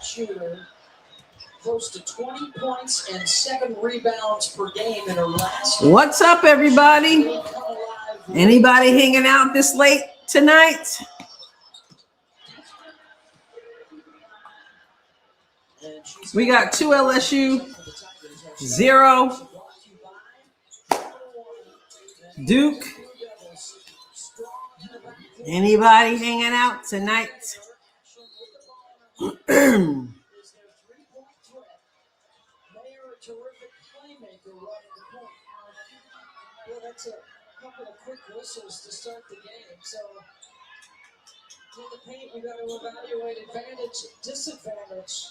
shooter, close to 20 points and 7 rebounds per game in her last. What's up, everybody? Anybody hanging out this late tonight? We got 2 LSU, 0 Duke. Anybody hanging out tonight? That's a couple of quick whistles to start the game. So in the paint, we got to evaluate advantage, disadvantage.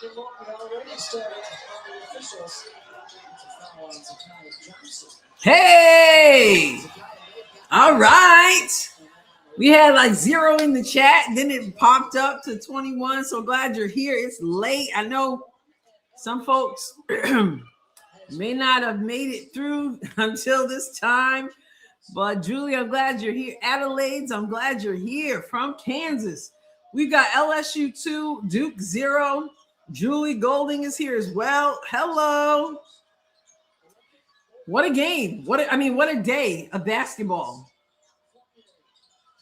Good morning already started on the officials. Hey! All right. We had like 0 in the chat. Then it popped up to 21. So glad you're here. It's late. I know some folks may not have made it through until this time. But Julie, I'm glad you're here. Adelaide's, I'm glad you're here from Kansas. We got LSU 2, Duke 0. Julie Golding is here as well. Hello. What a game. What a day of basketball.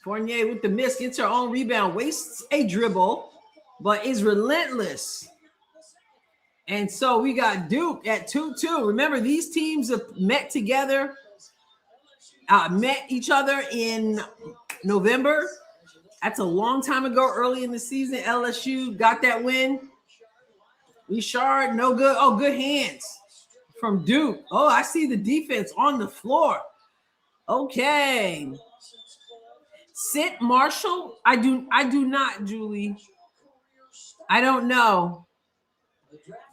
Fournier with the miss, gets her own rebound, wastes a dribble, but is relentless. And so we got Duke at 2-2. Remember, these teams have met together, met each other in November. That's a long time ago, early in the season. LSU got that win. Richard, no good. Oh, good hands from Duke. Oh, I see the defense on the floor. Okay. Sit Marshall? I do not, Julie. I don't know.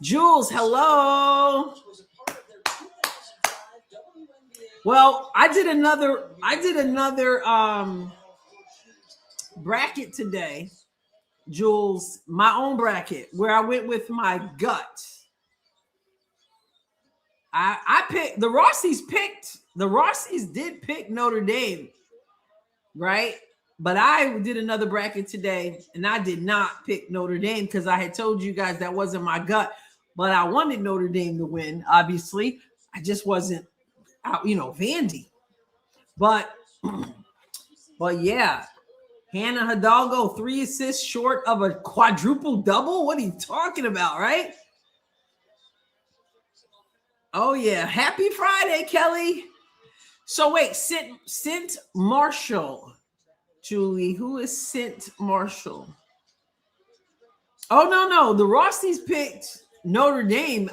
Jules, hello. Well, I did another bracket today, Jules, my own bracket, where I went with my gut. I picked the Rossies did pick Notre Dame, right? But I did another bracket today, and I did not pick Notre Dame because I had told you guys that wasn't my gut. But I wanted Notre Dame to win, obviously. I just wasn't Vandy. But yeah, Hannah Hidalgo, 3 assists short of a quadruple double. What are you talking about, right? Oh yeah, happy Friday, Kelly. So wait, Sint Marshall, Julie. Who is Sint Marshall? Oh no, the Rossies picked Notre Dame.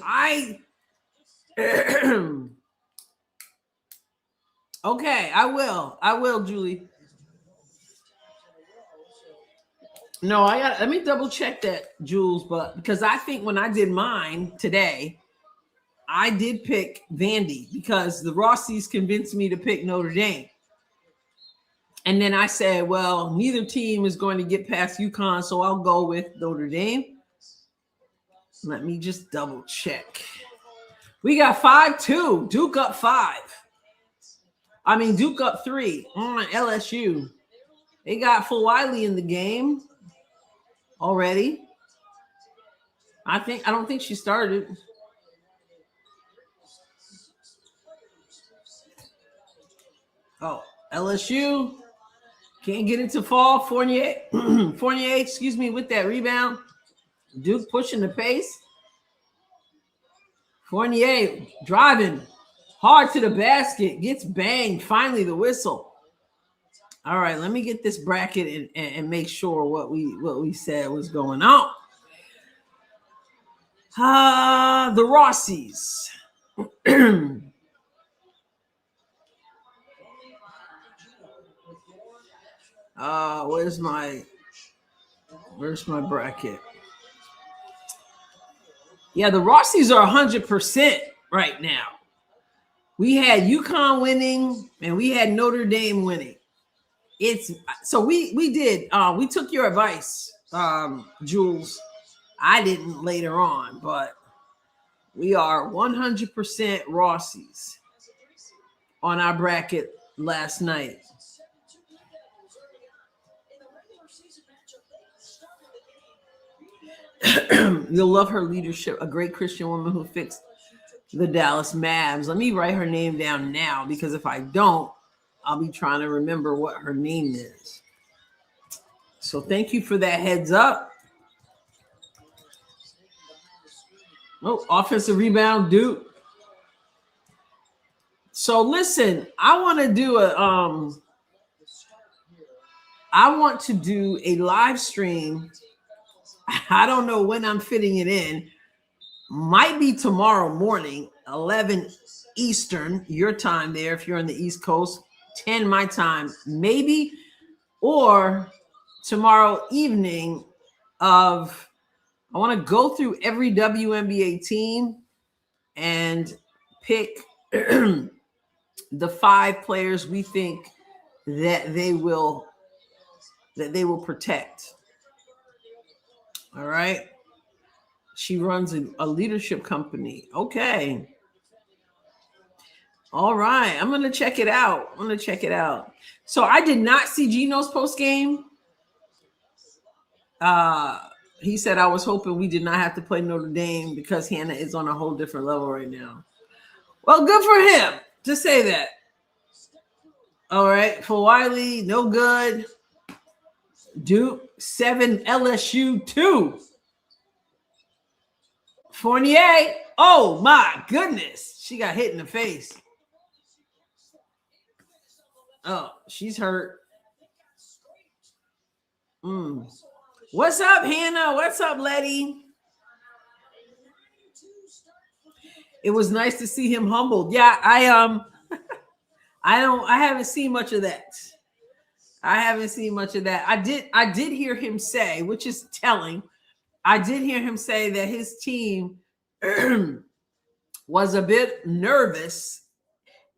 Okay, I will, Julie. No, let me double check that, Jules, but because I think when I did mine today, I did pick Vandy because the Rossies convinced me to pick Notre Dame. And then I said, well, neither team is going to get past UConn, so I'll go with Notre Dame. Let me just double check. We got 5-2. Duke up 5. Duke up 3 on LSU. They got Fulwiley in the game already. I don't think she started. Oh, LSU can't get into fall. Fournier, with that rebound. Duke pushing the pace. Fournier driving hard to the basket, gets banged. Finally, the whistle. All right, let me get this bracket and make sure what we said was going on. The Rossies. Where's my bracket? Yeah, the Rossies are 100% right now. We had UConn winning and we had Notre Dame winning. We took your advice, Jules. I didn't later on, but we are 100% Rossies on our bracket last night. You'll love her leadership, a great Christian woman who fixed the Dallas Mavs. Let me write her name down now, because if I don't, I'll be trying to remember what her name is. So thank you for that heads up. Oh, offensive rebound, Duke. So listen, I want to do a live stream. I don't know when I'm fitting it in. Might be tomorrow morning, 11 Eastern, your time there if you're on the East Coast, 10 my time, maybe, or tomorrow evening I want to go through every WNBA team and pick the 5 players we think that they will protect. All right. She runs a leadership company. Okay. All right. I'm going to check it out. So I did not see Gino's post game. He said, I was hoping we did not have to play Notre Dame because Hannah is on a whole different level right now. Well, good for him to say that. All right. For Wiley, no good. Duke 7, LSU 2. Fournier, oh my goodness. She got hit in the face. Oh, she's hurt. What's up, Hannah? What's up, Letty? It was nice to see him humbled. Yeah, I haven't seen much of that. I did hear him say, which is telling. I did hear him say that his team was a bit nervous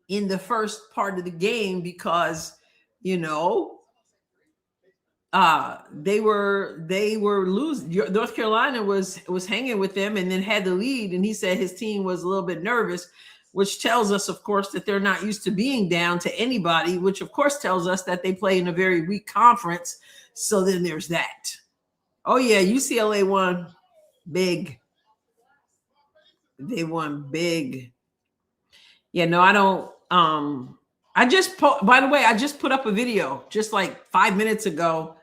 in the first part of the game because, they were losing. North Carolina was hanging with them and then had the lead, and he said his team was a little bit nervous, which tells us, of course, that they're not used to being down to anybody, which of course tells us that they play in a very weak conference. So then there's that. Oh, yeah, UCLA won big. They won big. Yeah, no, I don't. By the way, I just put up a video just like 5 minutes ago.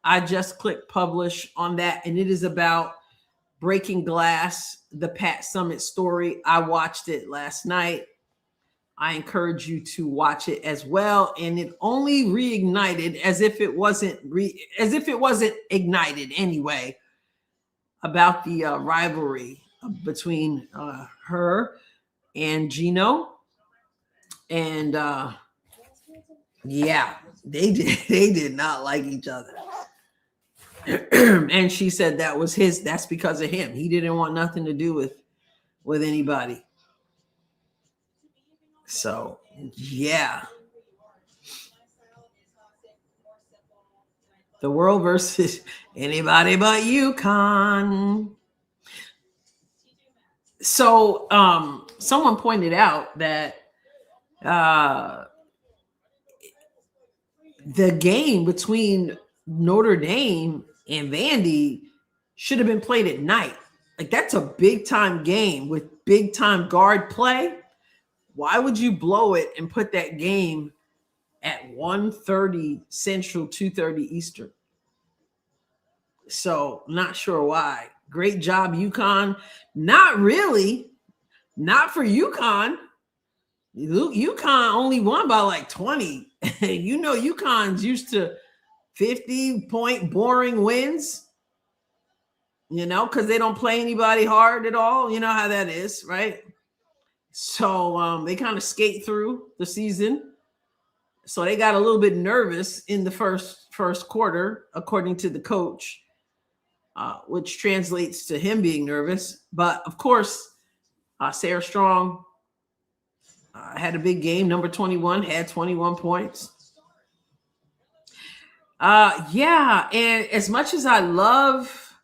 I just clicked publish on that, and it is about breaking glass, the Pat Summitt story. I watched it last night. I encourage you to watch it as well. And it only reignited as if it wasn't ignited anyway about the rivalry between her and Gino. And yeah, they did not like each other. And she said that's because of him. He didn't want nothing to do with anybody. So, yeah. The world versus anybody but UConn. So, someone pointed out that the game between Notre Dame and Vandy should have been played at night. Like, that's a big time game with big time guard play. Why would you blow it and put that game at 1:30 Central, 2:30 Eastern? So not sure why. Great job, UConn. Not really. Not for UConn. UConn only won by like 20. UConn's used to 50-point boring wins, because they don't play anybody hard at all. You know how that is, right? So they kind of skate through the season. So they got a little bit nervous in the first quarter, according to the coach, which translates to him being nervous. But of course, Sarah Strong had a big game. Number 21 had 21 points. Yeah, and as much as I love,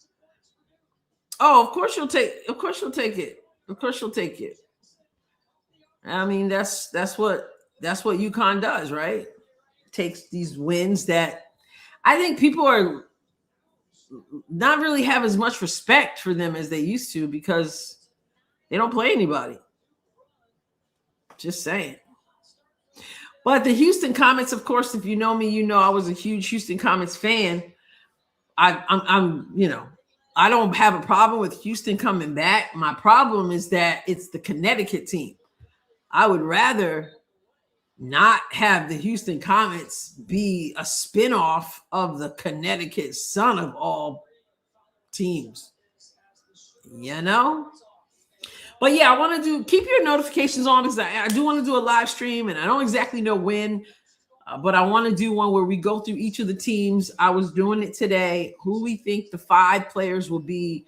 of course she'll take it. I mean, that's what UConn does, right? Takes these wins that I think people are not really have as much respect for them as they used to because they don't play anybody. Just saying. But the Houston Comets, of course, if you know me, you know I was a huge Houston Comets fan. I'm I don't have a problem with Houston coming back. My problem is that it's the Connecticut team. I would rather not have the Houston Comets be a spinoff of the Connecticut son of all teams. You know? But yeah, I want to keep your notifications on because I do want to do a live stream and I don't exactly know when, but I want to do one where we go through each of the teams. I was doing it today, who we think the 5 players will be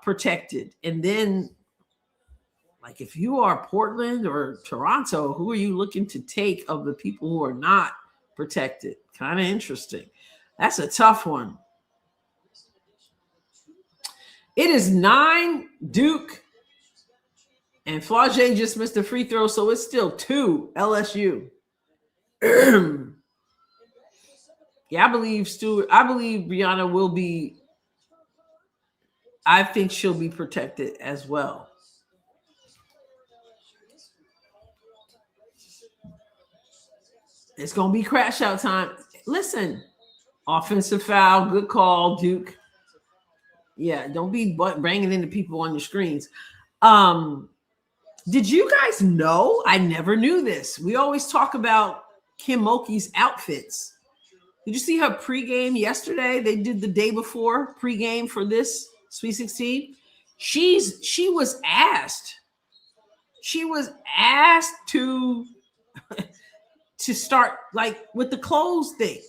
protected. And then, like, if you are Portland or Toronto, who are you looking to take of the people who are not protected? Kind of interesting. That's a tough one. It is 9 Duke. And Flage just missed a free throw, so it's still 2 LSU. Yeah, I believe Brianna will be. I think she'll be protected as well. It's going to be crash out time. Listen, offensive foul, good call, Duke. Yeah, don't be banging into people on your screens. Did you guys know? I never knew this. We always talk about Kim Mulkey's outfits. Did you see her pregame yesterday? They did the day before pregame for this Sweet 16. She was asked to start like with the clothes thing.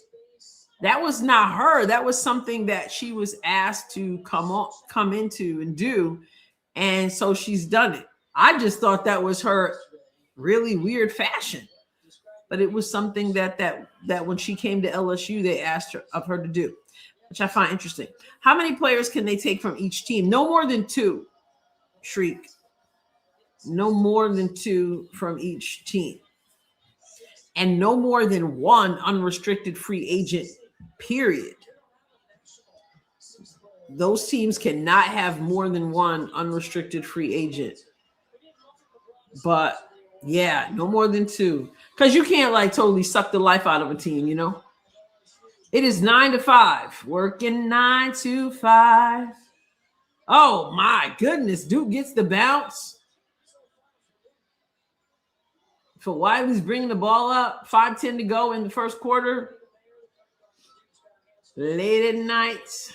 That was not her. That was something that she was asked to come into and do. And so she's done it. I just thought that was her really weird fashion, but it was something that when she came to LSU, they asked her to do, which I find interesting. How many players can they take from each team? No more than 2, Shriek. No more than 2 from each team. And no more than 1 unrestricted free agent, period. Those teams cannot have more than 1 unrestricted free agent. But yeah, no more than 2. Because you can't like totally suck the life out of a team, you know? It is 9 to 5. Working 9 to 5. Oh my goodness. Duke gets the bounce. For Wiley's bringing the ball up. 5:10 to go in the first quarter. Late at night.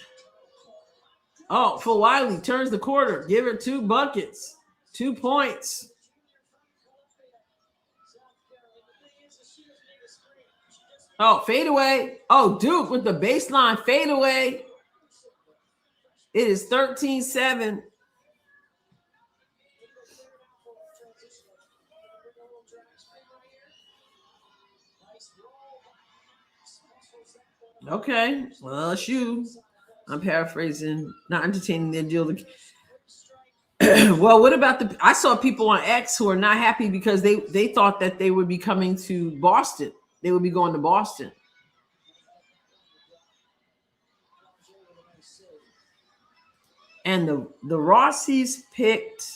Oh, for Wiley turns the quarter. Give her 2 buckets. 2 points. Oh, fadeaway. Oh, Duke with the baseline fadeaway. It is 13-7. Okay. Well, LSU. I'm paraphrasing. Not entertaining their deal. Well, what about I saw people on X who are not happy because they thought that they would be coming to Boston. They would be going to Boston. And the Rossies picked.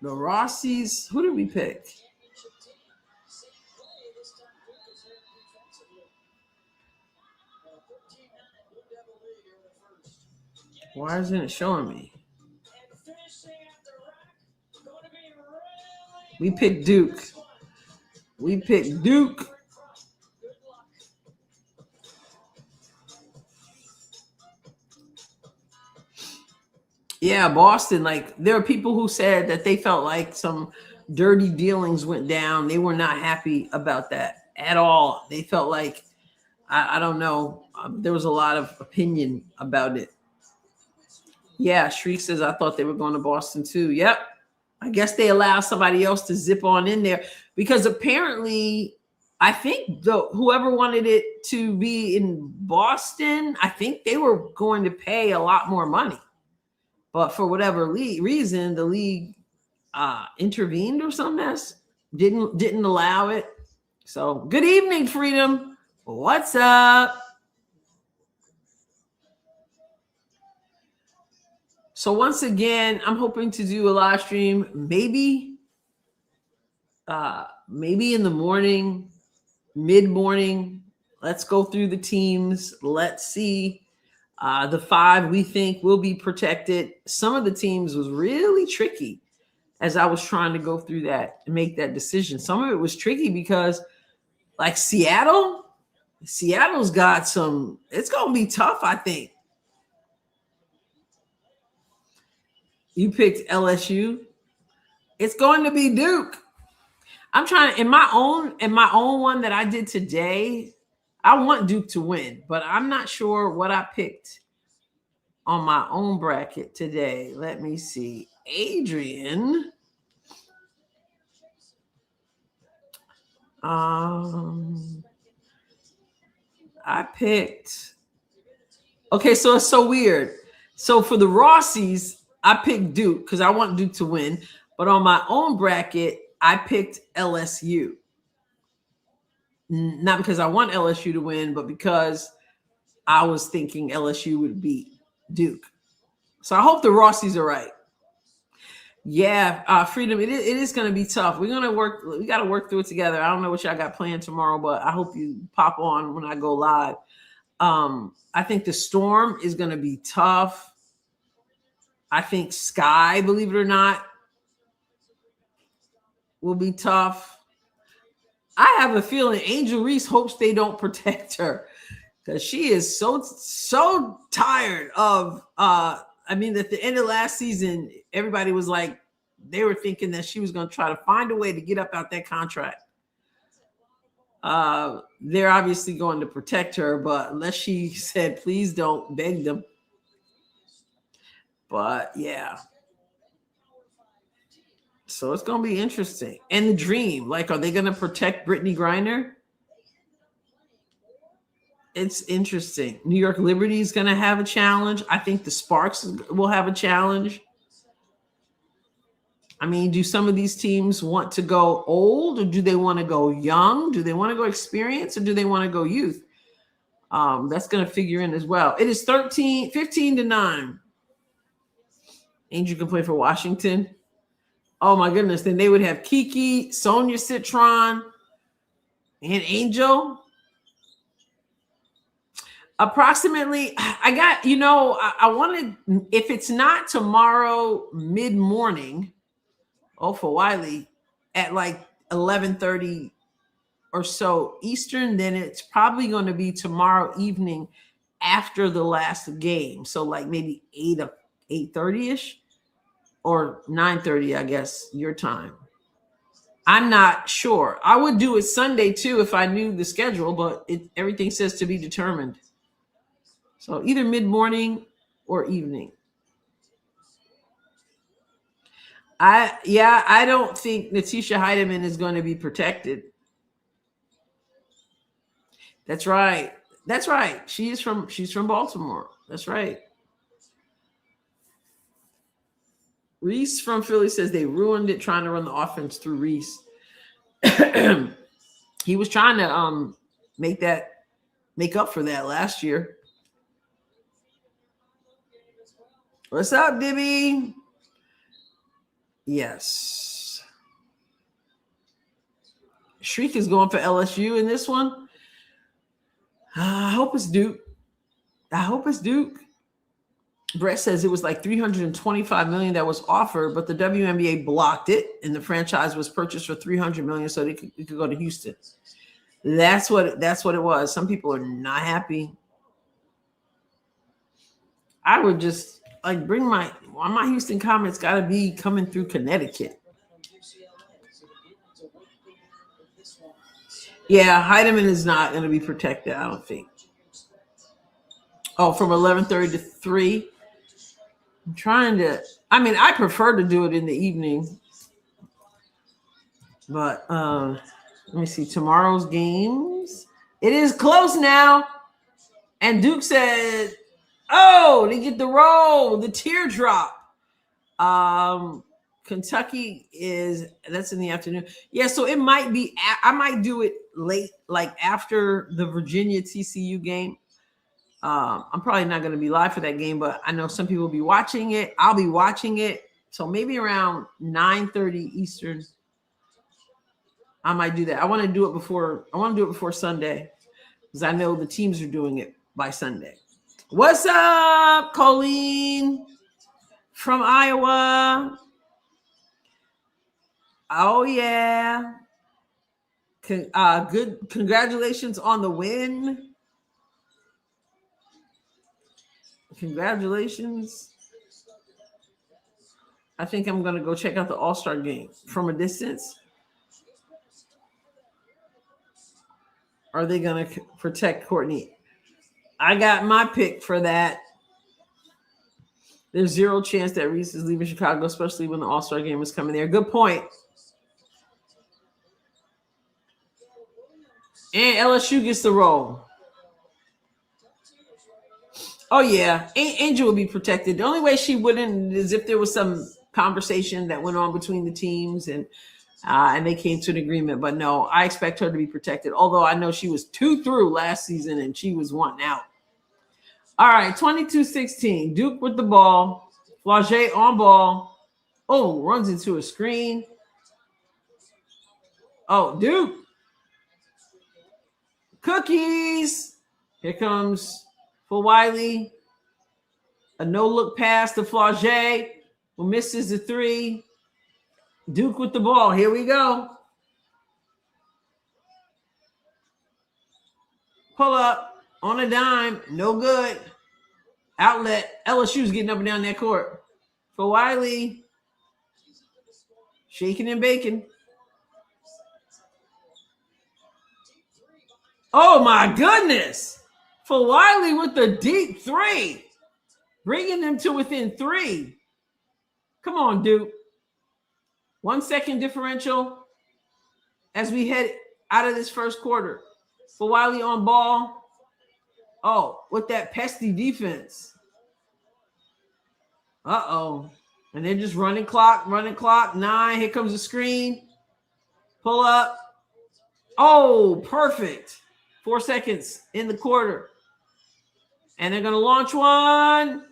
The Rossies, who did we pick? Why isn't it showing me? We picked Duke. We picked Duke. Yeah, Boston. Like, there are people who said that they felt like some dirty dealings went down. They were not happy about that at all. They felt like, I don't know. There was a lot of opinion about it. Yeah, Shriek says, I thought they were going to Boston too. Yep. I guess they allow somebody else to zip on in there because apparently I think whoever wanted it to be in Boston, I think they were going to pay a lot more money. But for whatever reason, the league intervened or some mess, didn't allow it. So good evening, Freedom. What's up? So once again, I'm hoping to do a live stream, maybe in the morning, mid-morning. Let's go through the teams. Let's see the 5 we think will be protected. Some of the teams was really tricky as I was trying to go through that and make that decision. Some of it was tricky because like Seattle's got some, it's going to be tough, I think. You picked LSU. It's going to be Duke. I'm trying in my own one that I did today. I want Duke to win, but I'm not sure what I picked on my own bracket today. Let me see. Adrienne. I picked. Okay, so it's so weird. So for the Rossies, I picked Duke because I want Duke to win. But on my own bracket, I picked LSU. Not because I want LSU to win, but because I was thinking LSU would beat Duke. So I hope the Rossies are right. Yeah, Freedom, it is going to be tough. We got to work through it together. I don't know what y'all got planned tomorrow, but I hope you pop on when I go live. I think the Storm is going to be tough. I think Sky, believe it or not, will be tough. I have a feeling Angel Reese hopes they don't protect her because she is so tired of at the end of last season, everybody was like, they were thinking that she was going to try to find a way to get up out that contract. They're obviously going to protect her, but unless she said, please don't, beg them. But yeah. So it's going to be interesting. And the Dream, like, are they going to protect Brittany Griner? It's interesting. New York Liberty is going to have a challenge. I think the Sparks will have a challenge. I mean, do some of these teams want to go old or do they want to go young? Do they want to go experience or do they want to go youth? That's going to figure in as well. It is 15-9. Angel can play for Washington. Oh my goodness. Then they would have Kiki, Sonia Citron, and Angel. Approximately, I got, I wanted, if it's not tomorrow mid-morning, for Wiley at like 11:30 or so Eastern, then it's probably going to be tomorrow evening after the last game. So like maybe 8:30ish or 9:30, I guess, your time. I'm not sure. I would do it Sunday too if I knew the schedule, but everything says to be determined. So either mid-morning or evening. I don't think Natisha Heidemann is going to be protected. That's right. She's from Baltimore. That's right. Reese from Philly says they ruined it trying to run the offense through Reese. He was trying to make up for that last year. What's up, Dibby? Yes. Shriek is going for LSU in this one. I hope it's Duke. Brett says it was like $325 million that was offered, but the WNBA blocked it, and the franchise was purchased for $300 million so it could go to Houston. That's what it was. Some people are not happy. I would just bring my Houston Comets got to be coming through Connecticut. Yeah, Heidemann is not going to be protected, I don't think. Oh, from 11:30 to 3. I prefer to do it in the evening. But let me see tomorrow's games. It is close now. And Duke said, oh, they get the roll, the teardrop. Kentucky that's in the afternoon. Yeah, so it might be, I might do it late, like after the Virginia TCU game. I'm probably not going to be live for that game, but I know some people will be watching it. I'll be watching it. So maybe around 9:30 Eastern, I might do that. I want to do it before Sunday, because I know the teams are doing it by Sunday. What's up, Colleen from Iowa? Oh yeah. Good. Congratulations on the win. Congratulations. I think I'm going to go check out the All-Star game from a distance. Are they going to protect Courtney? I got my pick for that. There's zero chance that Reese is leaving Chicago, especially when the All-Star game is coming there. Good point. And LSU gets the roll. Oh, yeah. Angel would be protected. The only way she wouldn't is if there was some conversation that went on between the teams and they came to an agreement. But no, I expect her to be protected. Although I know she was 2 through last season and she was 1 out. All right, 22-16. Duke with the ball. Flau'jae on ball. Oh, runs into a screen. Oh, Duke. Cookies. Here comes Wiley. A no-look pass to Flau'jae, who misses the 3. Duke with the ball. Here we go. Pull up on a dime. No good. Outlet. LSU's getting up and down that court. For Wiley. Shaking and baking. Oh, my goodness. For Wiley with the deep 3. Bringing them to within 3. Come on, Duke. 1 second differential as we head out of this first quarter. For Wiley on ball. Oh, with that pesky defense. Uh-oh. And they're just running clock. 9. Here comes the screen. Pull up. Oh, perfect. 4 seconds in the quarter. And they're going to launch one.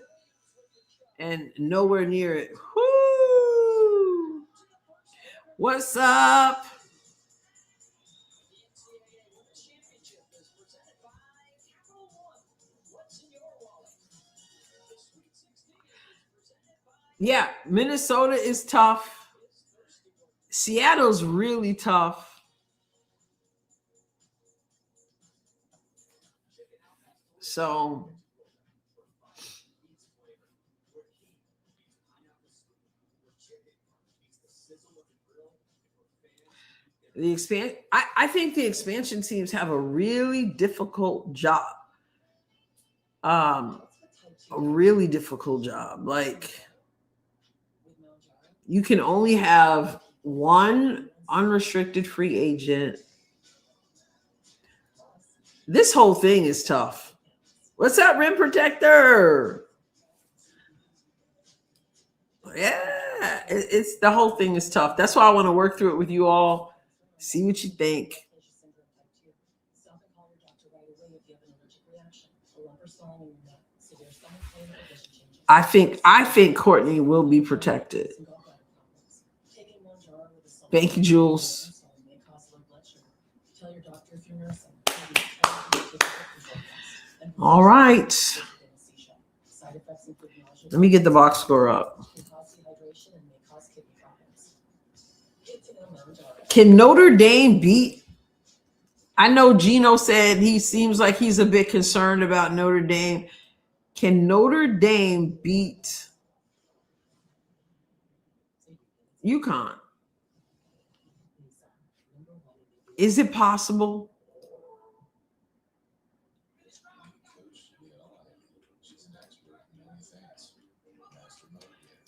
And nowhere near it. Woo! What's up? Yeah, Minnesota is tough. Seattle's really tough. So the expansion, I think the expansion teams have a really difficult job. A really difficult job. Like, you can only have one unrestricted free agent. This whole thing is tough. What's up, Rim Protector? Yeah, it's the whole thing is tough. That's why I want to work through it with you all. See what you think. I think Courtney will be protected. Thank you, Jules. All right. Let me get the box score up. Can Notre Dame beat? I know Gino said he seems like he's a bit concerned about Notre Dame. Can Notre Dame beat UConn? Is it possible?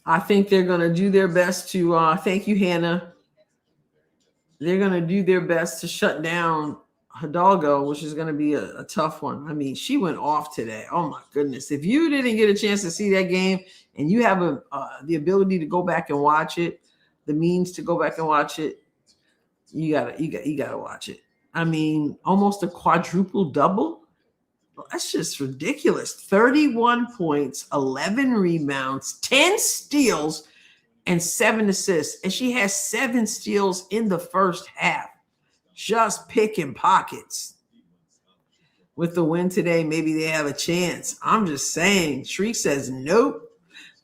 I think they're going to do their best to, thank you, Hannah. They're going to do their best to shut down Hidalgo, which is going to be a tough one. I mean, she went off today. Oh, my goodness. If you didn't get a chance to see that game and you have the ability to go back and watch it, the means to go back and watch it, you gotta watch it. I mean, almost a quadruple double. That's just ridiculous. 31 points, 11 rebounds, 10 steals, and 7 assists. And she has 7 steals in the first half. Just picking pockets. With the win today, maybe they have a chance. I'm just saying. Shriek says nope.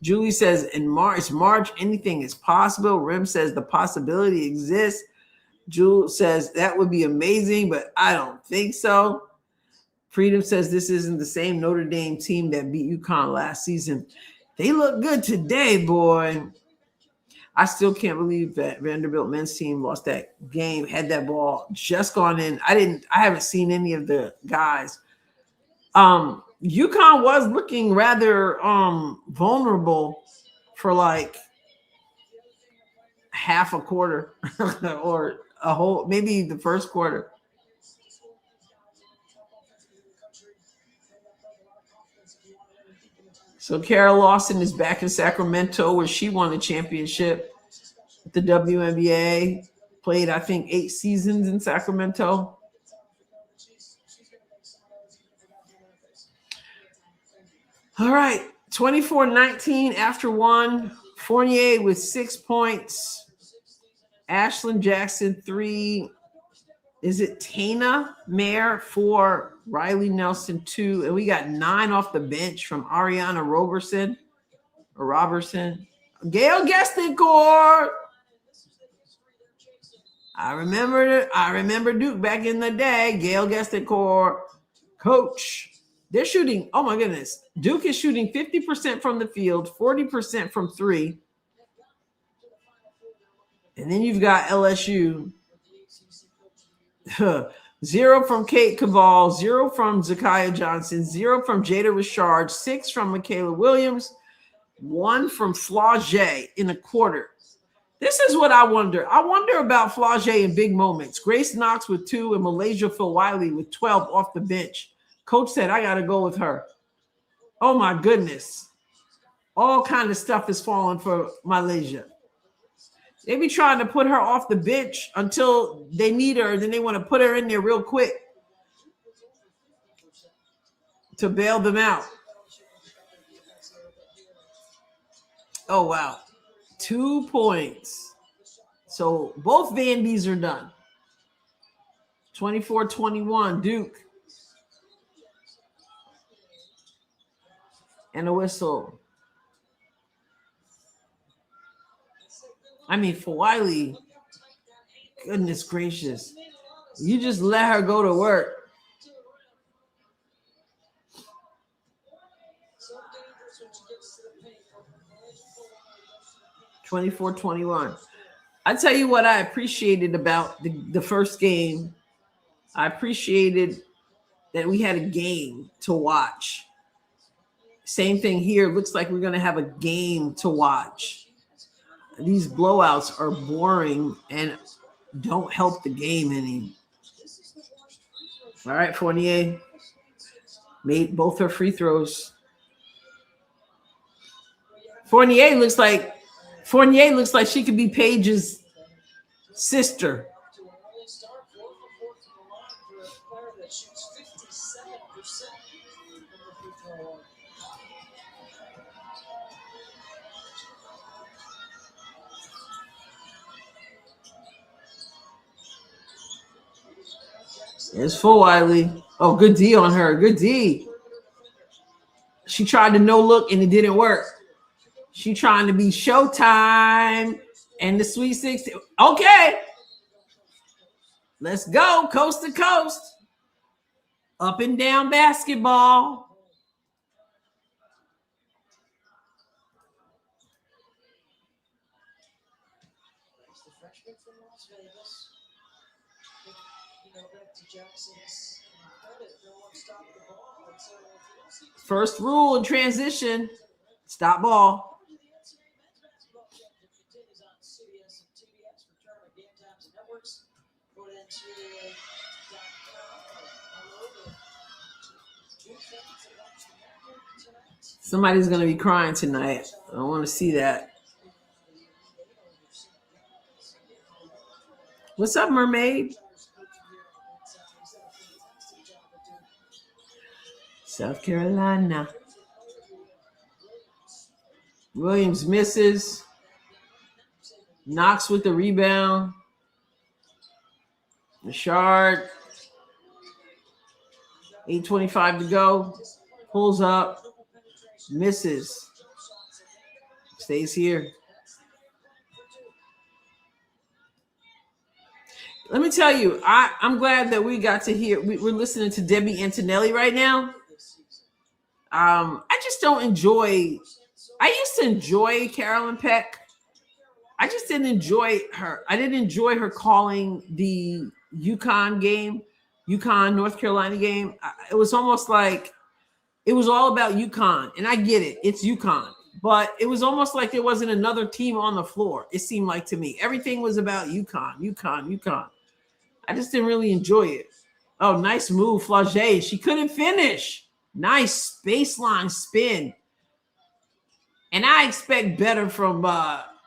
Julie says in March, anything is possible. Rim says the possibility exists. Jules says that would be amazing, but I don't think so. Freedom says this isn't the same Notre Dame team that beat UConn last season. They look good today, boy. I still can't believe that Vanderbilt men's team lost that game, had that ball just gone in. I haven't seen any of the guys. UConn was looking rather vulnerable for like half a quarter or a whole, maybe the first quarter. So Kara Lawson is back in Sacramento where she won a championship with the WNBA. Played, I think, 8 seasons in Sacramento. All right, 24-19 after 1. Fournier with 6 points. Ashlyn Jackson, 3. Is it Tana Mayer, 4. Riley Nelson, 2. And we got 9 off the bench from Ariana Roberson. Gail Gestincourt. I remember Duke back in the day. Gail Gestincourt, coach. They're shooting, oh my goodness. Duke is shooting 50% from the field, 40% from 3. And then you've got LSU. 0 from Kate Cabal, 0 from Zakiya Johnson, 0 from Jada Richard, 6 from Michaela Williams, 1 from Flau'jae in a quarter. This is what I wonder. I wonder about Flau'jae in big moments. Grace Knox with 2 and Malaysia Phil-Wiley with 12 off the bench. Coach said, I got to go with her. Oh, my goodness. All kind of stuff is falling for Malaysia. They be trying to put her off the bench until they need her, and then they want to put her in there real quick to bail them out. Oh, wow. 2 points. So both Vandies are done. 24-21, Duke. And a whistle. I mean, for Wiley, goodness gracious. You just let her go to work. 24-21. I tell you what I appreciated about the first game. I appreciated that we had a game to watch. Same thing here. Looks like we're going to have a game to watch. These blowouts are boring and don't help the game any. All right, Fournier made both her free throws. Fournier looks like she could be Paige's sister. It's full Wiley. Oh, good D on her. Good D. She tried to no look and it didn't work. She trying to be Showtime and the Sweet 16. Okay. Let's go coast to coast. Up and down basketball. First rule in transition, stop ball. Somebody's going to be crying tonight. I don't want to see that. What's up, mermaid? South Carolina. Williams misses. Knox with the rebound. Richard. 8:25 to go. Pulls up. Misses. Stays here. Let me tell you, I'm glad that we got to hear. We're listening to Debbie Antonelli right now. I just don't enjoy. I used to enjoy Carolyn Peck. I just didn't enjoy her. I didn't enjoy her calling the UConn game, UConn North Carolina game. It was almost like it was all about UConn, and I get it. It's UConn. But it was almost like there wasn't another team on the floor. It seemed like to me. Everything was about UConn. I just didn't really enjoy it. Oh, nice move, Flage. She couldn't finish. Nice baseline spin. And I expect better from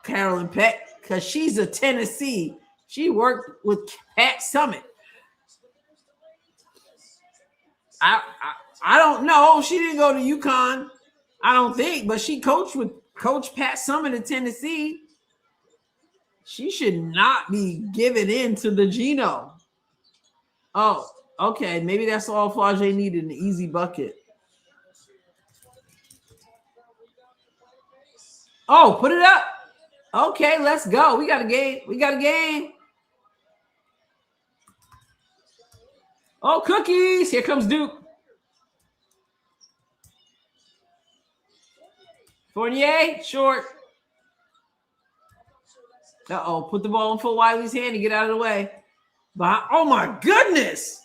Carolyn Peck because she's a Tennessee. She worked with Pat Summitt. I don't know. She didn't go to UConn. I don't think, but she coached with Coach Pat Summitt at Tennessee. She should not be giving in to the Geno. Oh, okay. Maybe that's all Flage needed, an easy bucket. Oh, put it up. Okay, let's go. We got a game. Oh, cookies. Here comes Duke. Fournier, short. Uh-oh, put the ball in Phil Wiley's hand and get out of the way. Oh, my goodness.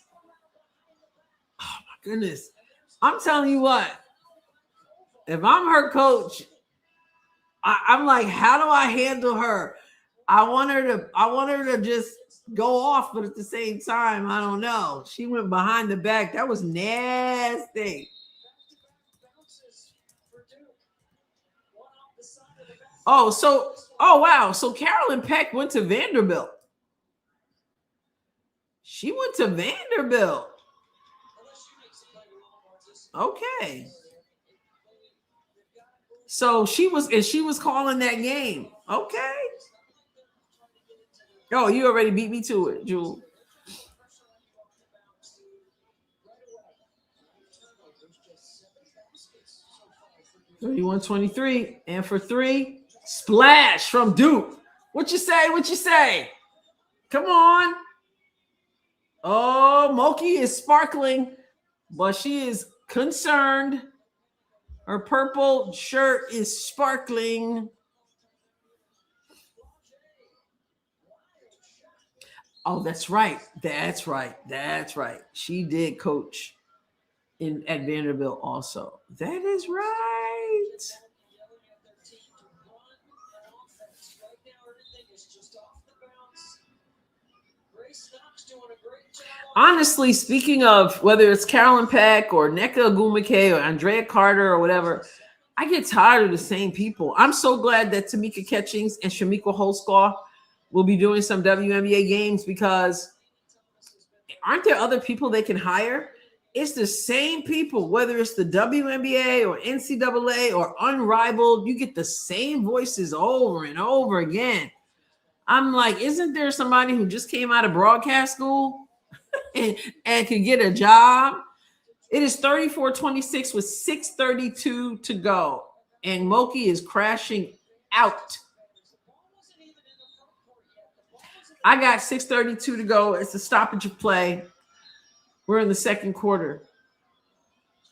I'm telling you what. If I'm her coach, I'm like, how do I handle her? I want her to just go off, but at the same time, I don't know. She went behind the back. That was nasty. Oh, wow. So Carolyn Peck went to Vanderbilt. She went to Vanderbilt. Okay. So she was calling that game. Okay. Oh, you already beat me to it, Jewel. (31-23) and for three, splash from Duke. What you say? Come on. Oh, Moki is sparkling, but she is concerned. Her purple shirt is sparkling. Oh, that's right. She did coach at Vanderbilt also. That is right. Honestly, speaking of whether it's Carolyn Peck or Nneka Ogwumike or Andrea Carter or whatever, I get tired of the same people. I'm so glad that Tamika Catchings and Shamika Holsclaw will be doing some WNBA games because aren't there other people they can hire? It's the same people, whether it's the WNBA or NCAA or Unrivaled, you get the same voices over and over again. I'm like, isn't there somebody who just came out of broadcast school and could get a job? It is 34-26 with 6:32 to go. And Moki is crashing out. I got 6:32 to go. It's a stoppage of play. We're in the second quarter.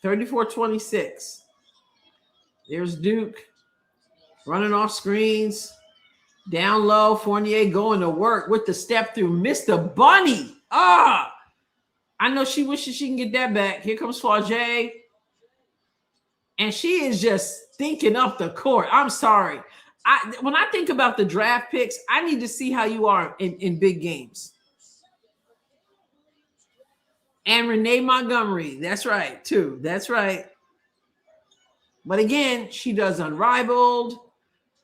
34-26. There's Duke running off screens. Down low, Fournier going to work with the step through. Mr. Bunny. I know she wishes she can get that back. Here comes Flage. And she is just thinking up the court. I'm sorry. When I think about the draft picks, I need to see how you are in big games. And Renee Montgomery. That's right, too. That's right. But again, she does Unrivaled.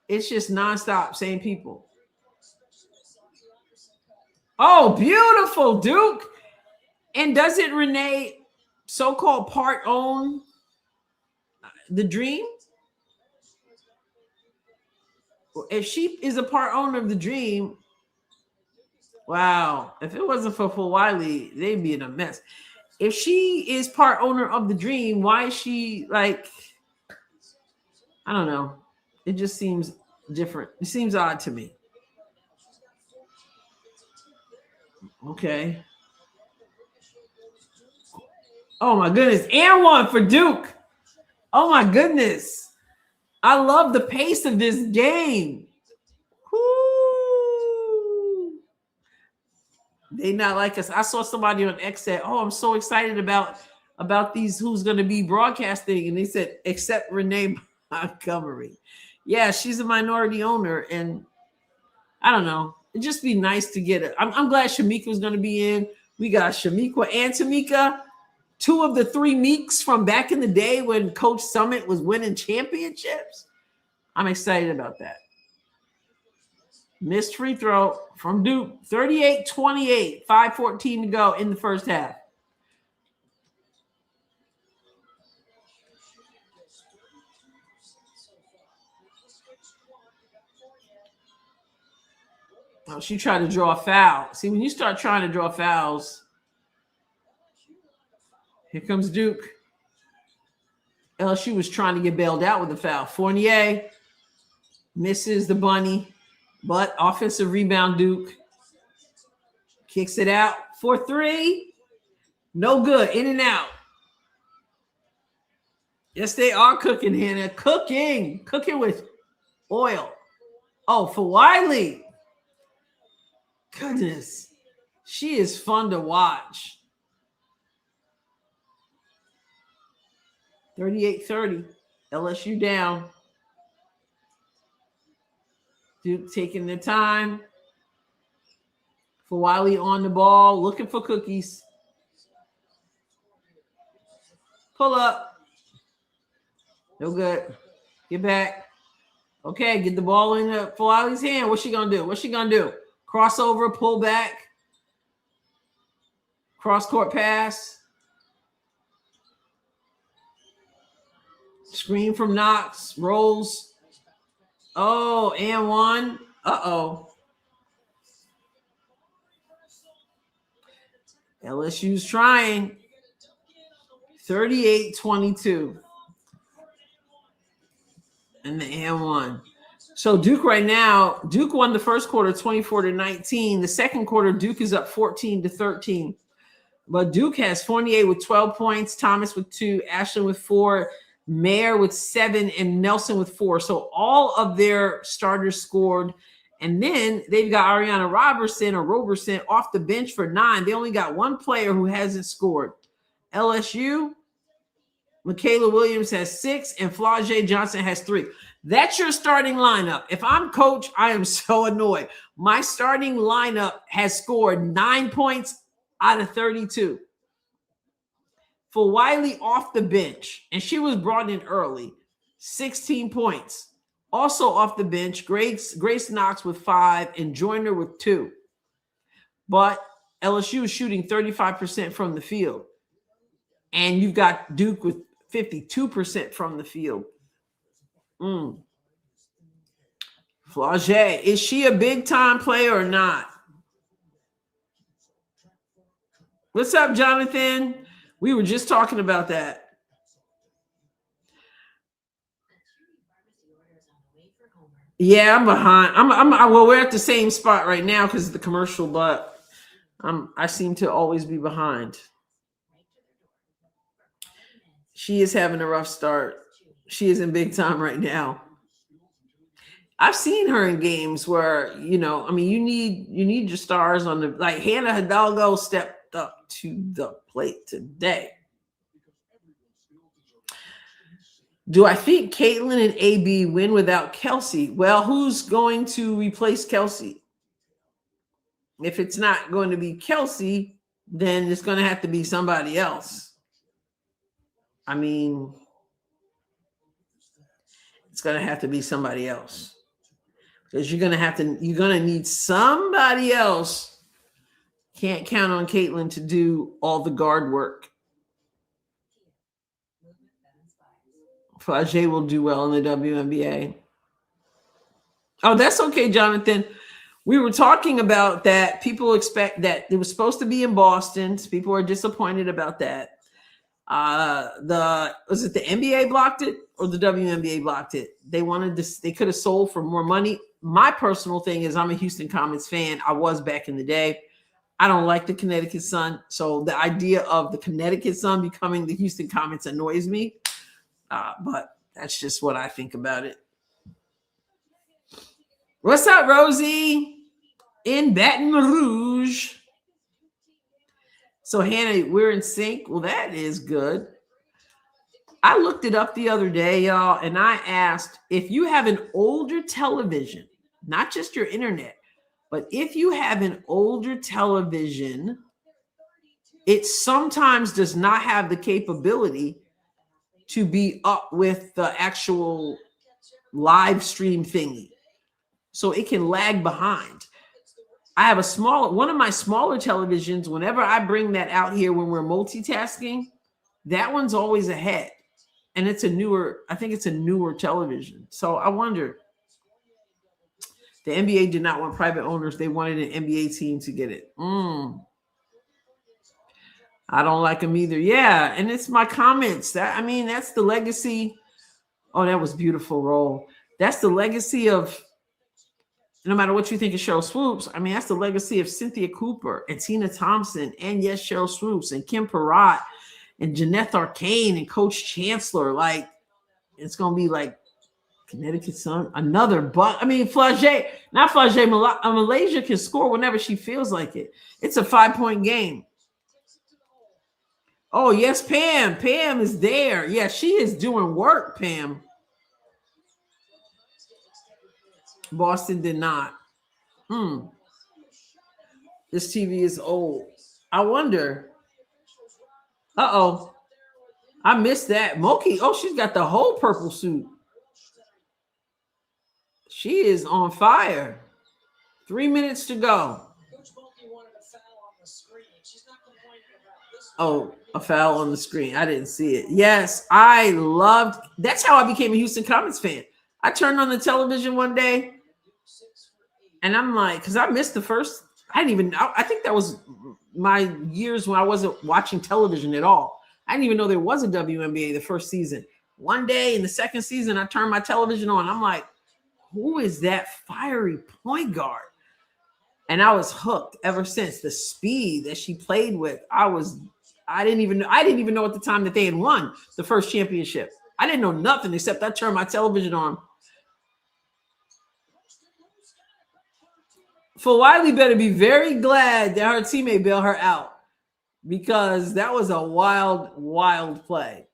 It's just nonstop, same people. Oh, beautiful, Duke. And doesn't Renee so-called part own the Dream? If she is a part owner of the Dream, wow. If it wasn't for Wiley, they'd be in a mess. If she is part owner of the Dream, why is she like, I don't know. It just seems different. It seems odd to me. Okay. Oh my goodness. And one for Duke. Oh my goodness. I love the pace of this game. Woo. They not like us. I saw somebody on X said, "Oh, I'm so excited about these who's going to be broadcasting," and they said, "Except Renee Montgomery." Yeah, she's a minority owner, and I don't know. It'd just be nice to get it. I'm glad Shamika was going to be in. We got Shamika and Tamika, two of the three Meeks from back in the day when Coach Summitt was winning championships. I'm excited about that. Missed free throw from Duke, 38-28, 5:14 to go in the first half. Oh, she tried to draw a foul. See, when you start trying to draw fouls, here comes Duke. LSU was trying to get bailed out with a foul. Fournier misses the bunny, but offensive rebound. Duke kicks it out for three. No good. In and out. Yes, they are cooking, Hannah. Cooking with oil. Oh, for Wiley. Goodness. She is fun to watch. 38-30. LSU down. Duke taking their time. For Wiley on the ball, looking for cookies. Pull up. No good. Get back. Okay, get the ball in for Wiley's hand. What's she going to do? Crossover, pull back. Cross-court pass. Screen from Knox. Rolls. Oh, and one. Uh-oh. LSU's trying. 38-22. And the and one. So Duke right now, Duke won the first quarter 24-19. The second quarter, Duke is up 14-13. But Duke has Fournier with 12 points, Thomas with 2, Ashland with 4, Mayer with 7, and Nelson with 4. So all of their starters scored. And then they've got Ariana Roberson off the bench for 9. They only got one player who hasn't scored. LSU, Michaela Williams has 6, and Flau'jae Johnson has 3. That's your starting lineup. If I'm coach, I am so annoyed. My starting lineup has scored 9 points out of 32. For Wiley off the bench, and she was brought in early, 16 points. Also off the bench, Grace Knox with 5 and Joyner with 2. But LSU is shooting 35% from the field. And you've got Duke with 52% from the field. Flau'jae, is she a big-time player or not? What's up, Jonathan? We were just talking about that. Yeah, I'm behind. Well, we're at the same spot right now because of the commercial, but I seem to always be behind. She is having a rough start. She is in big time right now. I've seen her in games where, you need your stars on the, like Hannah Hidalgo stepped up to the plate today. Do I think Caitlyn and AB win without Kelsey? Well, who's going to replace Kelsey? If it's not going to be Kelsey, then it's going to have to be somebody else. I mean, it's going to have to be somebody else. Because you're going to need somebody else. Can't count on Caitlyn to do all the guard work. Flage will do well in the WNBA. Oh, that's okay, Jonathan. We were talking about that. People expect that it was supposed to be in Boston. People are disappointed about that. Was it the NBA blocked it or the WNBA blocked it? They wanted this. They could have sold for more money. My personal thing is I'm a Houston Comets fan. I was back in the day. I don't like the Connecticut Sun. So the idea of the Connecticut Sun becoming the Houston Comets annoys me. But that's just what I think about it. What's up, Rosie? In Baton Rouge. So, Hannah, we're in sync. Well, that is good. I looked it up the other day, y'all, and I asked if you have an older television, not just your internet, but if you have an older television, it sometimes does not have the capability to be up with the actual live stream thingy. So it can lag behind. I have one of my smaller televisions. Whenever I bring that out here when we're multitasking, that one's always ahead. And it's I think it's a newer television. So I wonder, the NBA did not want private owners. They wanted an NBA team to get it. I don't like them either. Yeah. And it's my comments. That's the legacy. Oh, that was beautiful, Roll. That's the legacy of, no matter what you think of Cheryl Swoops, that's the legacy of Cynthia Cooper and Tina Thompson and, yes, Cheryl Swoops and Kim Perrott and Jeanette Arcane and Coach Chancellor. Like, it's going to be like Connecticut Sun, another Flage, not Flage, Malaysia can score whenever she feels like it. It's a 5-point game. Oh, yes, Pam. Pam is there. Yeah, she is doing work, Pam. Boston did not. This TV is old. I wonder. Uh-oh. I missed that. Moki. Oh, she's got the whole purple suit. She is on fire. 3 minutes to go. Oh, a foul on the screen. I didn't see it. Yes, that's how I became a Houston Comets fan. I turned on the television one day and I'm like, because I missed the first, I think that was my years when I wasn't watching television at all. I didn't even know there was a WNBA the first season. One day in the second season, I turned my television on. I'm like, who is that fiery point guard? And I was hooked ever since. The speed that she played with, I didn't even know at the time that they had won the first championship. I didn't know nothing except I turned my television on. For Wiley better be very glad that her teammate bailed her out, because that was a wild, wild play.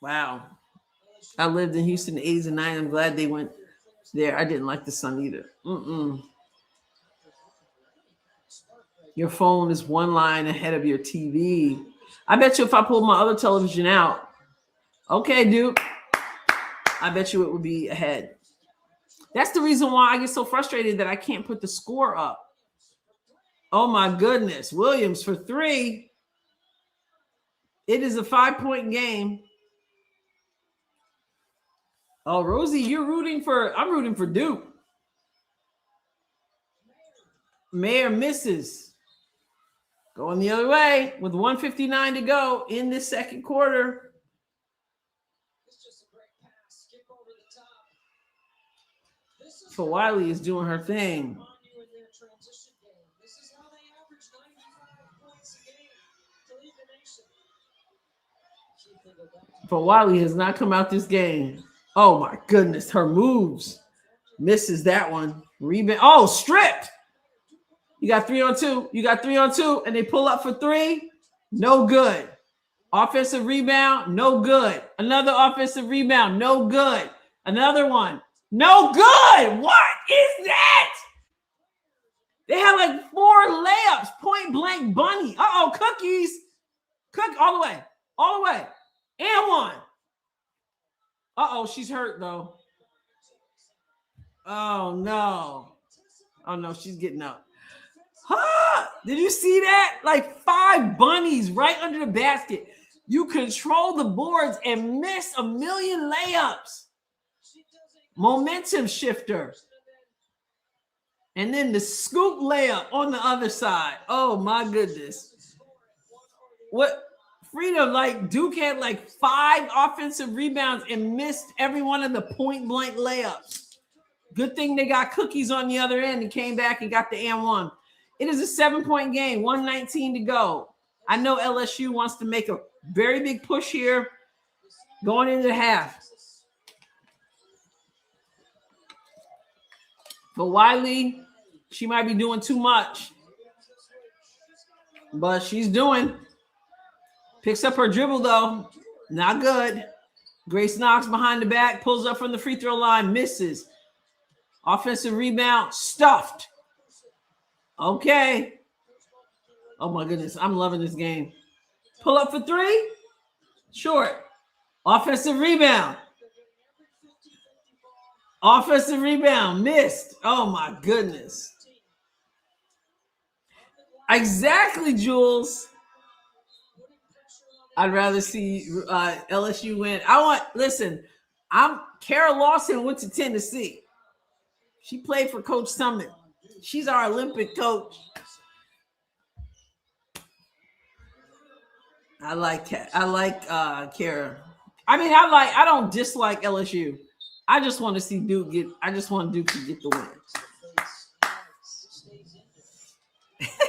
Wow. I lived in Houston in the 80s and 90s. I'm glad they went there. I didn't like the Sun either. Your phone is one line ahead of your TV. I bet you if I pulled my other television out, okay, Duke, I bet you it would be ahead. That's the reason why I get so frustrated that I can't put the score up. Oh, my goodness. Williams for 3. It is a 5-point game. Oh, Rosie, I'm rooting for Duke. Mayer misses. Going the other way with 1:59 to go in this second quarter. For Wiley is doing her thing. For Wiley has not come out this game. Oh my goodness, her moves. Misses that one. Rebound. Oh, stripped. You got 3 on 2. And they pull up for 3. No good. Offensive rebound. No good. Another offensive rebound. No good. Another one. No good. What is that? They have like 4 layups. Point blank bunny. Uh-oh, cookies. Cook all the way. And 1. Uh-oh, she's hurt though. Oh no, she's getting up. Huh? Did you see that? Like 5 bunnies right under the basket. You control the boards and miss a million layups. Momentum shifter. And then the scoop layup on the other side. Oh my goodness. What freedom, like Duke had like 5 offensive rebounds and missed every one of the point blank layups. Good thing they got cookies on the other end and came back and got the and one. It is a 7-point game, 1:19 to go. I know LSU wants to make a very big push here going into the half. But Wiley, she might be doing too much. But she's doing. Picks up her dribble, though. Not good. Grace Knox behind the back, pulls up from the free throw line, misses. Offensive rebound, stuffed. Okay. Oh, my goodness. I'm loving this game. Pull up for 3. Short. Offensive rebound. Offensive rebound. Missed. Oh, my goodness. Exactly, Jules. I'd rather see LSU win. Kara Lawson went to Tennessee. She played for Coach Summitt. She's our Olympic coach. I like Kara. I don't dislike LSU. I just want to see Duke get. I just want Duke to get the win.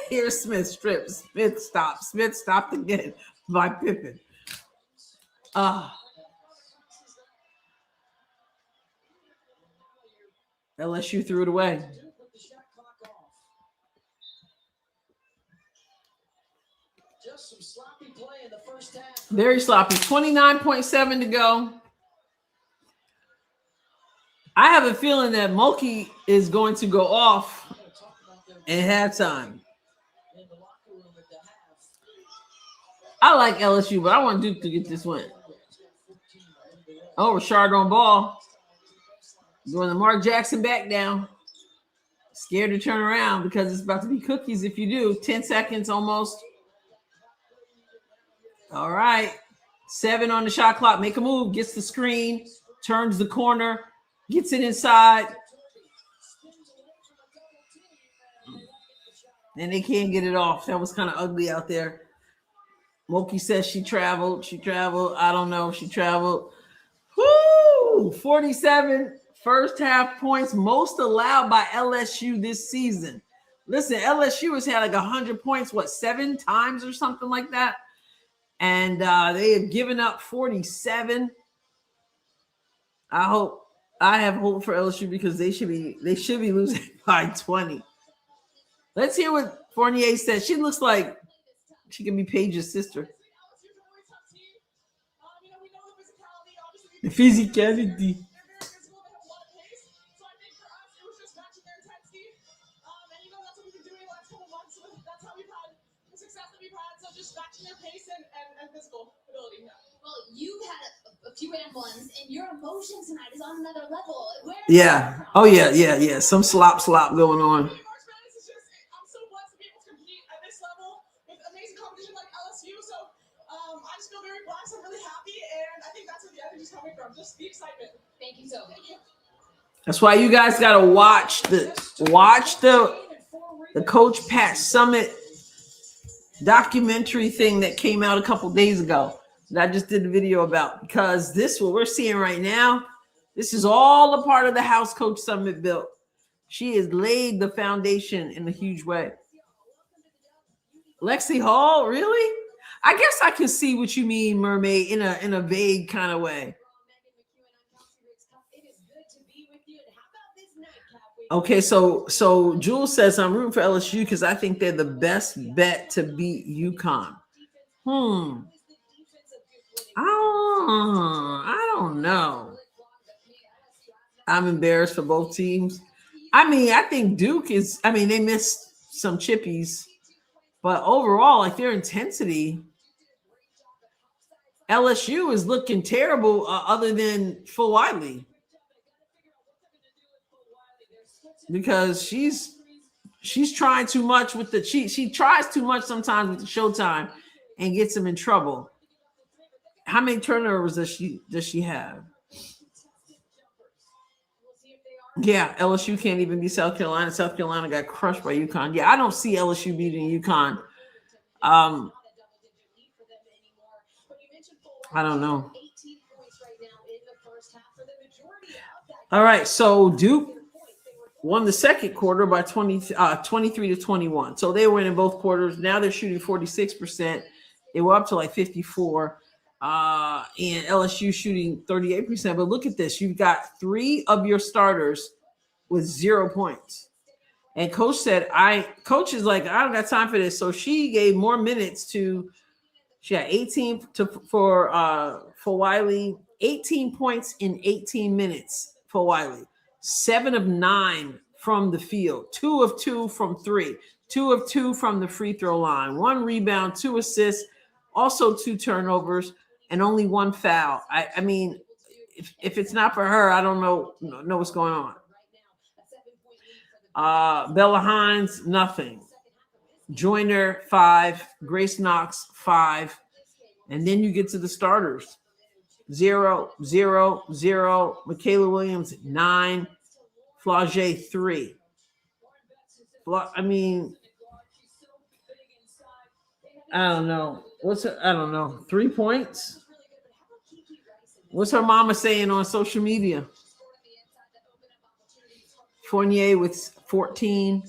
Here's Smith strip. Smith stopped again by Pippen. LSU threw it away. Very sloppy. 29.7 to go. I have a feeling that Mulkey is going to go off in halftime. I like LSU, but I want Duke to get this win. Oh, Rashard on ball. Doing the Mark Jackson back down. Scared to turn around because it's about to be cookies if you do. 10 seconds almost. All right. 7 on the shot clock. Make a move. Gets the screen. Turns the corner. Gets it inside. And they can't get it off. That was kind of ugly out there. Moki says she traveled. I don't know. She traveled. Woo! 47 first half points, most allowed by LSU this season. Listen, LSU has had like 100 points, 7 times or something like that? And they have given up 47. I have hope for LSU because they should be losing by 20. Let's hear what Fournier said. She looks like she can be Paige's sister. The physicality. Well, you've had a few and ones, and your emotion tonight is on another level. Yeah. Oh, yeah. Some slop going on. I'm so blessed to be able to compete at this level with amazing competition like LSU. So I just feel very blessed. I'm really happy, and I think that's where the energy's coming from. Just the excitement. Thank you so much. That's why you guys gotta watch the Coach Pat Summitt documentary thing that came out a couple days ago that I just did a video about, because this what we're seeing right now, this is all a part of the house Coach Summitt built. She has laid the foundation in a huge way. Lexi Hall, really? I guess I can see what you mean, Mermaid, in a vague kind of way. Okay, so Jules says I'm rooting for LSU because I think they're the best bet to beat UConn. I don't know. I'm embarrassed for both teams. I think Duke is. They missed some chippies, but overall, like their intensity, LSU is looking terrible. Other than Full Wiley. Because she's She's trying too much with the she tries too much sometimes with the Showtime and gets them in trouble. How many turnovers does she have? Yeah, LSU can't even beat South Carolina. South Carolina got crushed by UConn. Yeah, I don't see LSU beating UConn. I don't know. All right, so Duke won the second quarter by 23-21. So they were in both quarters. Now they're shooting 46%. They were up to like 54. And LSU shooting 38%. But look at this. You've got 3 of your starters with 0 points. And coach said, coach is like, I don't got time for this. So she gave more minutes to, she had 18 for Wiley, 18 points in 18 minutes for Wiley. 7 of 9 from the field, 2 of 2 from 3, 2 of 2 from the free throw line, 1 rebound, 2 assists, also 2 turnovers, and only 1 foul. I mean, if it's not for her, I don't know what's going on. Bella Hines, nothing. Joyner, 5. Grace Knox, 5. And then you get to the starters. 0, 0, 0. Michaela Williams, 9. Flau'jae, 3. I mean, I don't know. I don't know. 3 points? What's her mama saying on social media? Fournier with 14.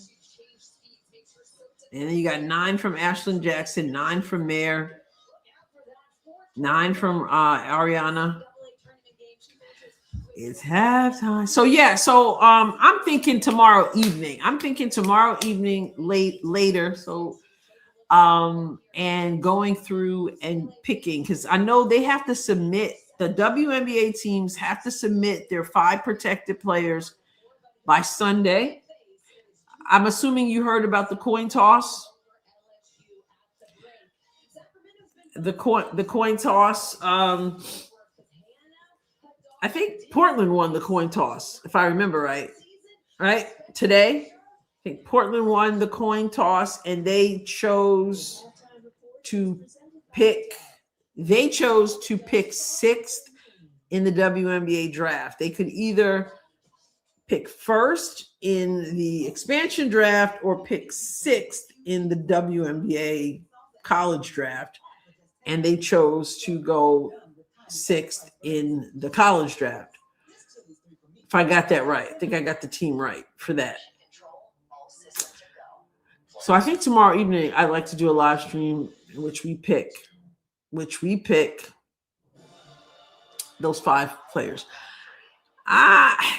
And then you got 9 from Ashlyn Jackson, 9 from Mare, 9 from Ariana. It's halftime. So yeah, I'm thinking tomorrow evening. Later. So and going through and picking, because I know they have to submit, the WNBA teams have to submit their 5 protected players by Sunday. I'm assuming you heard about the coin toss. The coin toss. I think Portland won the coin toss, if I remember right. Right? Today, I think Portland won the coin toss, and they chose to pick 6th in the WNBA draft. They could either pick 1st in the expansion draft or pick 6th in the WNBA college draft. And they chose to go 6th in the college draft. If I got that right, I think I got the team right for that. So I think tomorrow evening I'd like to do a live stream in which we pick those 5 players.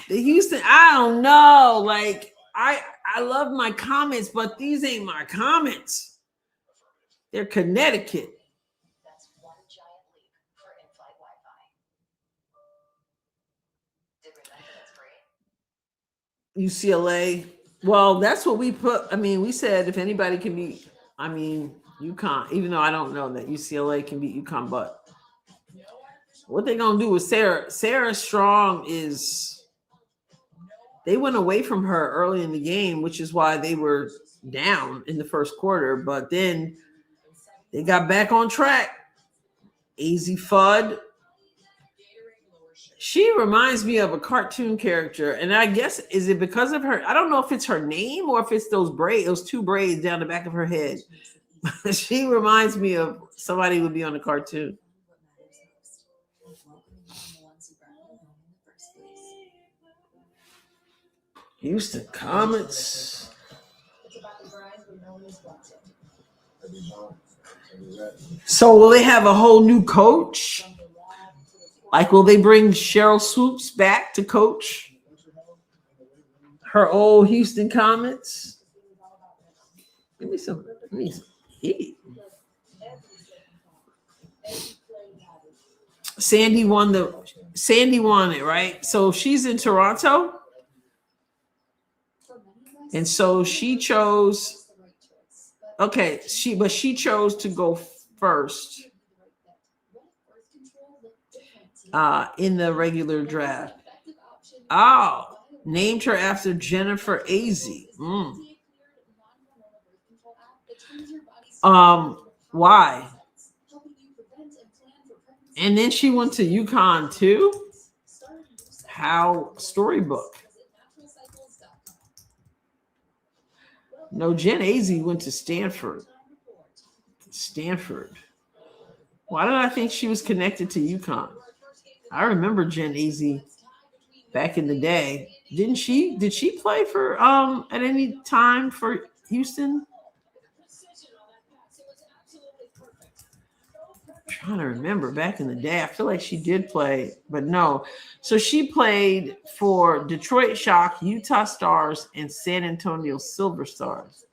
The Houston, I don't know. Like, I love my Comets, but these ain't my Comets. They're Connecticut. That's one giant leap for in-flight Wi-Fi. Did we mention it's free? UCLA. Well, that's what we put. I mean, we said if anybody can beat, UConn, even though I don't know that UCLA can beat UConn, but what they're going to do with Sarah Strong they went away from her early in the game, which is why they were down in the first quarter. But then they got back on track. AZ Fudd. She reminds me of a cartoon character. And I guess, is it because of her? I don't know if it's her name or if it's those 2 braids down the back of her head. She reminds me of somebody who would be on a cartoon. Houston Comets. So will they have a whole new coach? Like, will they bring Cheryl Swoops back to coach her old Houston Comets? Give me some heat. Sandy won it, right? So she's in Toronto. And so she chose, she chose to go first in the regular draft. Oh, named her after Jennifer Azzi. Why? And then she went to UConn too. How storybook? No, Jen Azzi went to Stanford. Stanford. Why did I think she was connected to UConn? I remember Jen Azzi back in the day. Didn't she? Did she play for at any time for Houston? I'm trying to remember back in the day. I feel like she did play, but no. So she played for Detroit Shock, Utah Stars, and San Antonio Silver Stars.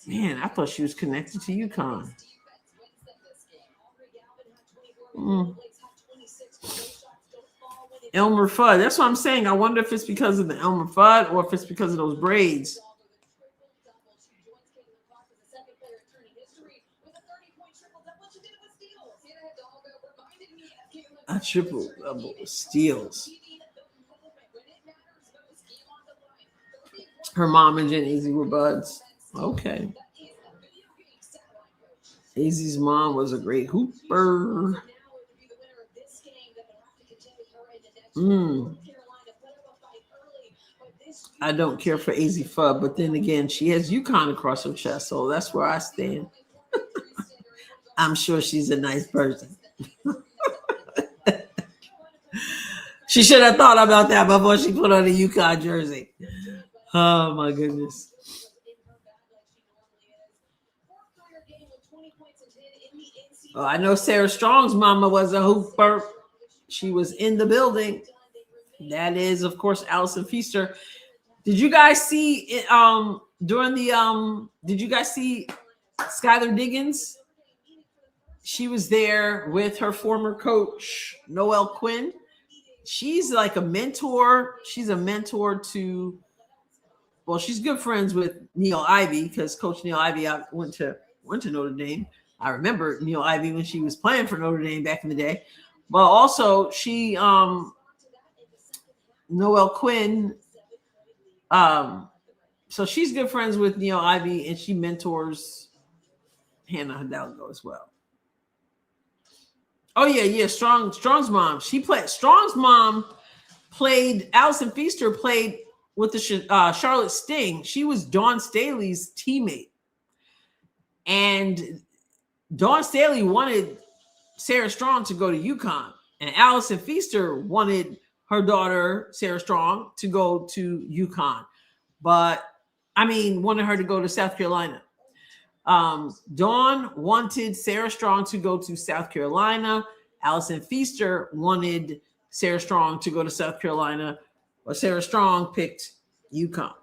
Man, I thought she was connected to UConn. Elmer Fudd. That's what I'm saying. I wonder if it's because of the Elmer Fudd or if it's because of those braids. A triple double steals. Her mom and Jen Azzi were buds. Okay. Azzi's mom was a great hooper. I don't care for Azzi Fudd, but then again, she has UConn across her chest, so that's where I stand. I'm sure she's a nice person. She should have thought about that before she put on a UConn jersey. Oh my goodness. Oh, I know Sarah Strong's mama was a hooper. She was in the building. That is, of course, Allison Feaster. Did you guys see it during the did you guys see Skylar Diggins? She was there with her former coach, Noelle Quinn. She's like a mentor. She's a mentor to, well, she's good friends with Neil Ivey because Coach Neil Ivey went to Notre Dame. I remember Neil Ivey when she was playing for Notre Dame back in the day. But also she Noelle Quinn. So she's good friends with Neil Ivey and she mentors Hannah Hidalgo as well. Oh yeah. Strong's mom. Strong's mom played. Allison Feaster played with the Charlotte Sting. She was Dawn Staley's teammate, and Dawn Staley wanted Sarah Strong to go to UConn, and Allison Feaster wanted her daughter Sarah Strong to go to UConn, wanted her to go to South Carolina. Dawn wanted Sarah Strong to go to South Carolina. Allison Feaster wanted Sarah Strong to go to South Carolina, but Sarah Strong picked UConn.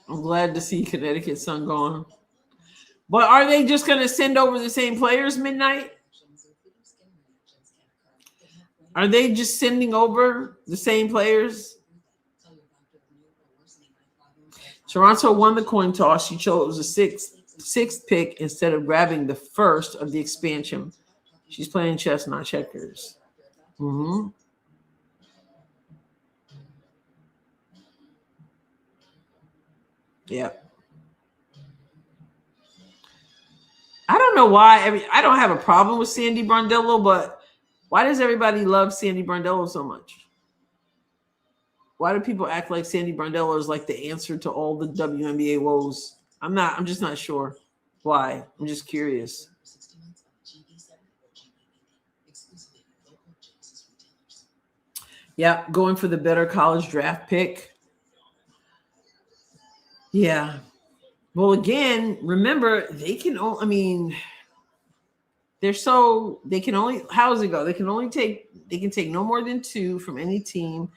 I'm glad to see Connecticut Sun gone. But are they just going to send over the same players midnight? Are they just sending over the same players? Toronto won the coin toss. She chose the sixth pick instead of grabbing the first of the expansion. She's playing chess, not checkers. Yeah. I don't know why. I don't have a problem with Sandy Brondello, but why does everybody love Sandy Brondello so much? Why do people act like Sandy Brondello is like the answer to all the WNBA woes? I'm just not sure why. I'm just curious. Yeah, going for the better college draft pick. Yeah. Well, again, remember, they can only, they can only, how does it go? They can take no more than 2 from any team.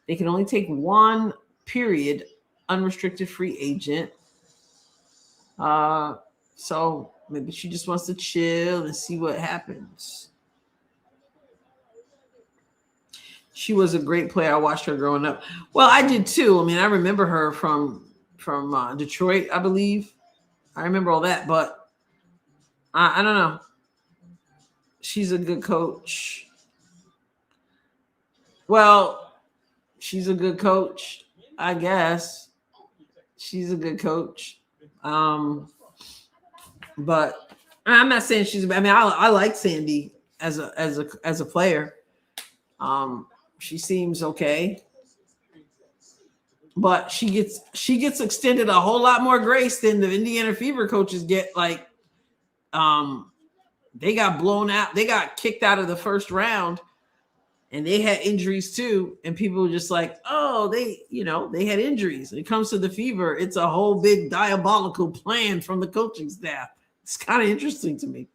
They can only take 1 period unrestricted free agent. So maybe she just wants to chill and see what happens. She was a great player. I watched her growing up. Well, I did too. I remember her from Detroit, I believe. I remember all that, but I don't know. she's a good coach. Well, she's a good coach, I guess. She's a good coach. But I'm not saying she's. I mean, I like Sandy as a player. She seems okay, but she gets extended a whole lot more grace than the Indiana Fever coaches get. Like, they got blown out. They got kicked out of the first round, and they had injuries too. And people were just like, oh, they had injuries. When it comes to the Fever, it's a whole big diabolical plan from the coaching staff. It's kind of interesting to me.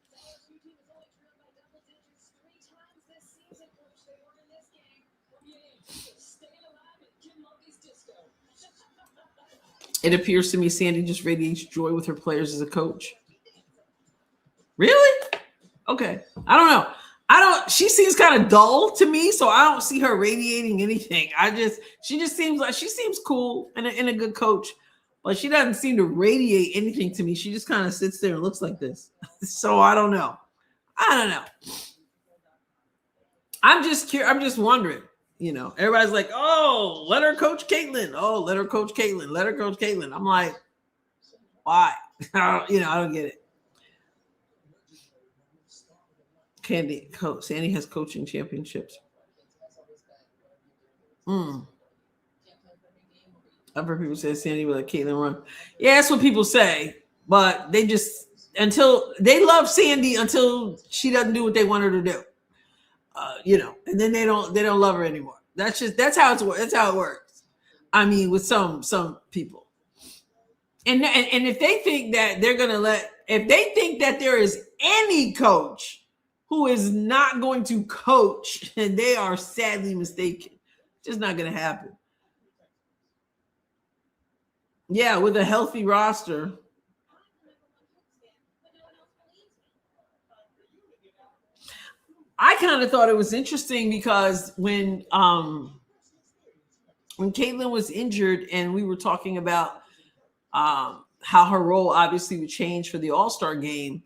It appears to me Sandy just radiates joy with her players as a coach. Really? Okay. I don't know. She seems kind of dull to me, so I don't see her radiating anything. She just seems like she seems cool and a good coach, but she doesn't seem to radiate anything to me. She just kind of sits there and looks like this. So I don't know. I'm just curious. I'm just wondering. Everybody's like, oh, let her coach Caitlyn. Oh, let her coach Caitlyn. Let her coach Caitlyn. I'm like, why? I don't get it. Sandy has coaching championships. I've heard people say Sandy will let Caitlyn run. Yeah, that's what people say. But they just until they love Sandy until she doesn't do what they want her to do. And then they don't love her anymore. That's how it works. I mean, with some people. And if they think that if they think that there is any coach who is not going to coach, and they are sadly mistaken. It's just not going to happen. Yeah, with a healthy roster. I kind of thought it was interesting because when Caitlyn was injured and we were talking about how her role obviously would change for the All-Star game,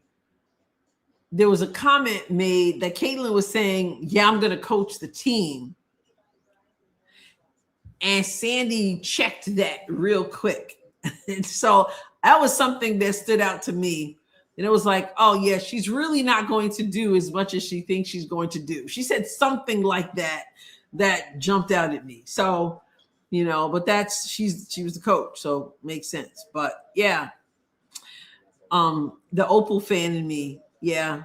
there was a comment made that Caitlyn was saying, yeah, I'm going to coach the team. And Sandy checked that real quick. And so that was something that stood out to me. And it was like, oh, yeah, she's really not going to do as much as she thinks she's going to do. She said something like that jumped out at me. So, but she was the coach, so makes sense. But yeah, the Opal fan in me, yeah.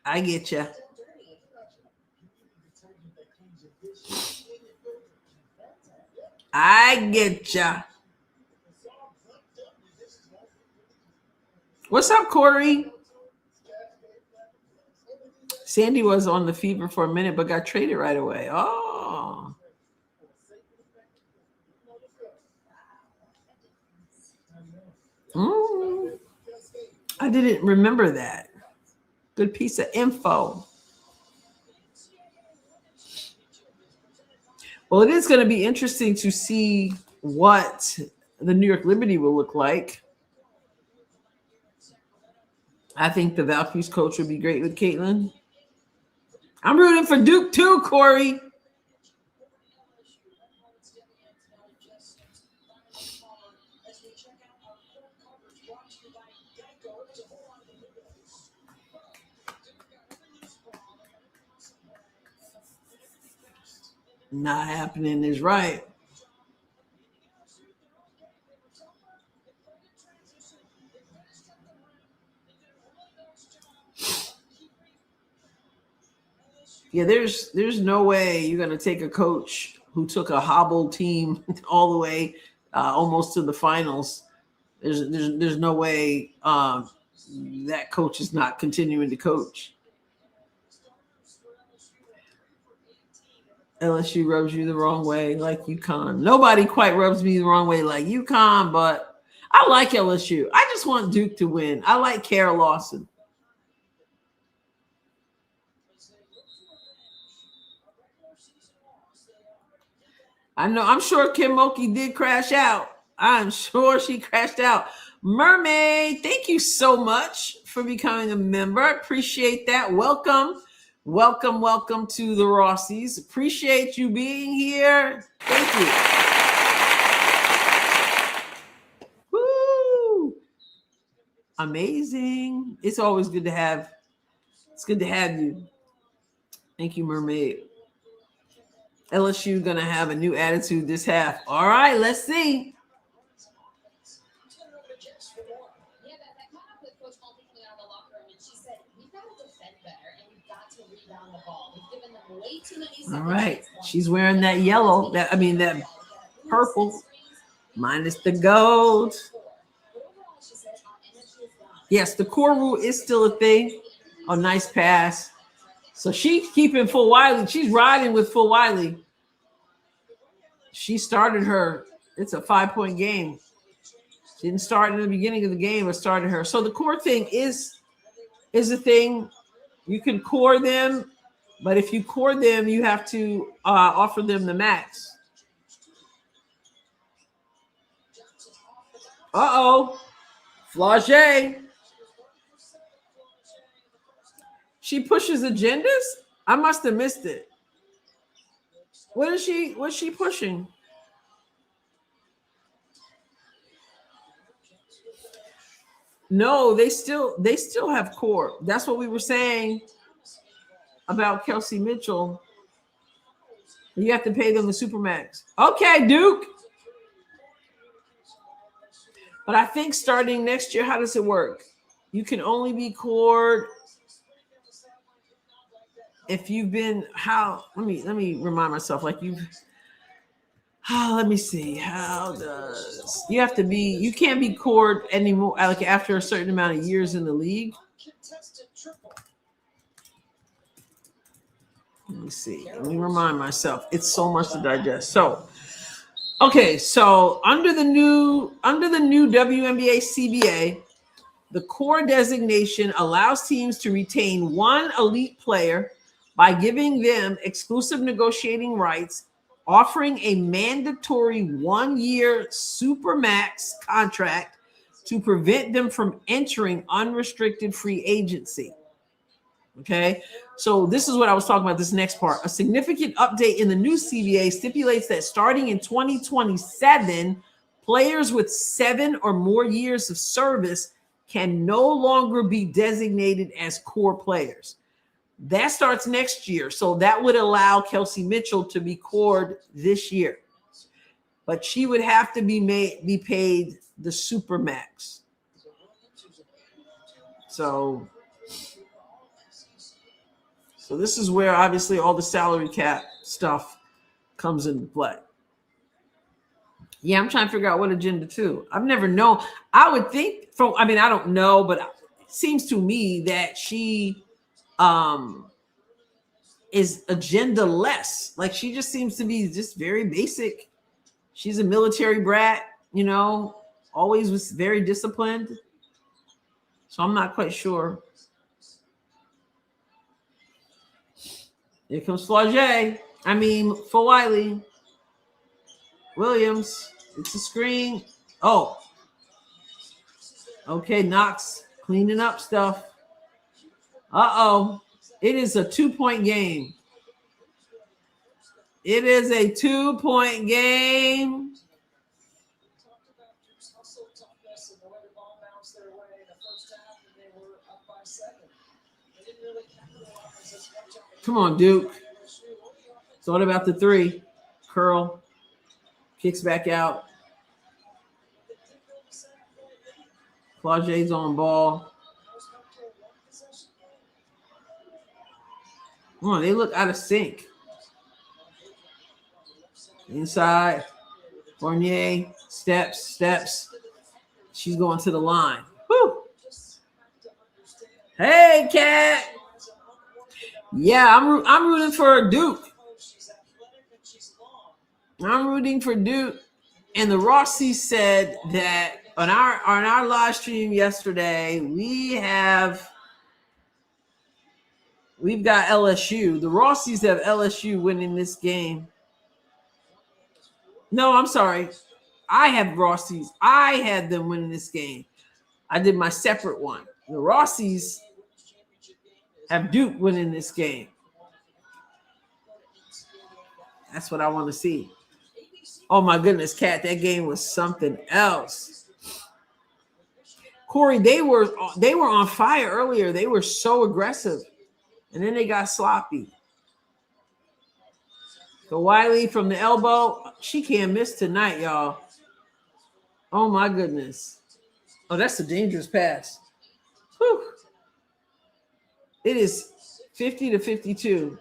I get you. I get ya. What's up, Corey? Sandy was on the Fever for a minute, but got traded right away. Oh. I didn't remember that. Good piece of info. Well, it is going to be interesting to see what the New York Liberty will look like. I think the Valkyries coach would be great with Caitlyn. I'm rooting for Duke too, Corey. Not happening is right. Yeah, there's no way you're going to take a coach who took a hobbled team all the way almost to the finals. There's no way that coach is not continuing to coach. LSU rubs you the wrong way like UConn. Nobody quite rubs me the wrong way like UConn, but I like LSU. I just want Duke to win. I like Kara Lawson. I know. I'm sure Kim Mulkey did crash out. I'm sure she crashed out. Mermaid, thank you so much for becoming a member. I appreciate that. Welcome to the Rossies. Appreciate you being here. Thank you. Woo! Amazing. It's always good to have. It's good to have you. Thank you, Mermaid. LSU gonna have a new attitude this half. All right, let's see. Yeah, that caught up with Coach Malty coming out of the locker room, and she said, we've got to defend better, and we've got to rebound the ball. We've given them way too many seconds. All right, she's wearing that yellow. That purple, minus the gold. Yes, the core rule is still a thing. Oh, nice pass. So she's keeping Full Wiley. She's riding with Full Wiley. She started her. It's a 5-point game. She didn't start in the beginning of the game, but started her. So the core thing is a thing. You can core them, but if you core them, you have to offer them the max. Uh-oh. Flage. She pushes agendas? I must have missed it. What's she pushing? No, they still have core. That's what we were saying about Kelsey Mitchell. You have to pay them the supermax. Okay, Duke. But I think starting next year, how does it work? You can only be cored if you've been let me remind myself, like let me see, how does you have to be, you can't be cored anymore like after a certain amount of years in the league. Let me see, let me remind myself, it's so much to digest. So okay, so under the new WNBA CBA, the core designation allows teams to retain one elite player by giving them exclusive negotiating rights, offering a mandatory 1-year supermax contract to prevent them from entering unrestricted free agency. Okay, so this is what I was talking about, this next part. A significant update in the new CBA stipulates that starting in 2027, players with 7 or more years of service can no longer be designated as core players. That starts next year. So that would allow Kelsey Mitchell to be cored this year. But she would have to be paid the supermax. So this is where obviously all the salary cap stuff comes into play. Yeah, I'm trying to figure out what agenda 2. I've never known. I would think I don't know, but it seems to me that she is agenda less. Like she just seems to be just very basic. She's a military brat, always was very disciplined. So I'm not quite sure. Here comes Flage. For Wiley. Williams. It's a screen. Oh. Okay, Knox cleaning up stuff. Uh-oh. It is a 2-point game. It is a 2-point game. Come on, Duke. Thought about the 3. Curl. Kicks back out. Flage's on ball. Come on, they look out of sync. Inside. Fournier. Steps. She's going to the line. Woo! Hey, Cat. Yeah, I'm rooting for Duke. I'm rooting for Duke. And the Rossies said that on our live stream yesterday, we've got LSU. The Rossies have LSU winning this game. No, I'm sorry. I have Rossies. I had them winning this game. I did my separate one. The Rossies have Duke winning this game. That's what I want to see. Oh my goodness, Kat, that game was something else. Corey, they were on fire earlier. They were so aggressive, and then they got sloppy. So Wiley from the elbow, she can't miss tonight, y'all. Oh my goodness. Oh, that's a dangerous pass. Whew. It is 50-52.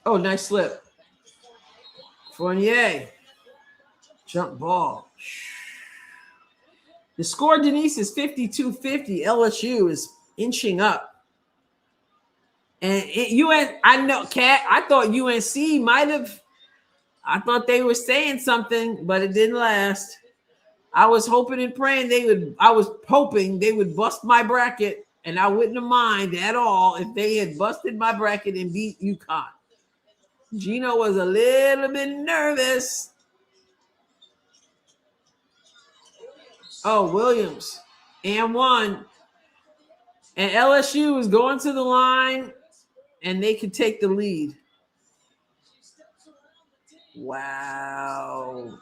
Oh, nice slip. Fournier. Jump ball. The score, Denise, is 52-50. LSU is inching up. And I know, Kat, I thought UNC might have, I thought they were saying something, but it didn't last. I was hoping and praying I was hoping they would bust my bracket, and I wouldn't have minded at all if they had busted my bracket and beat UConn. Gino was a little bit nervous. Oh, Williams. And one. And LSU is going to the line, and they could take the lead. Wow.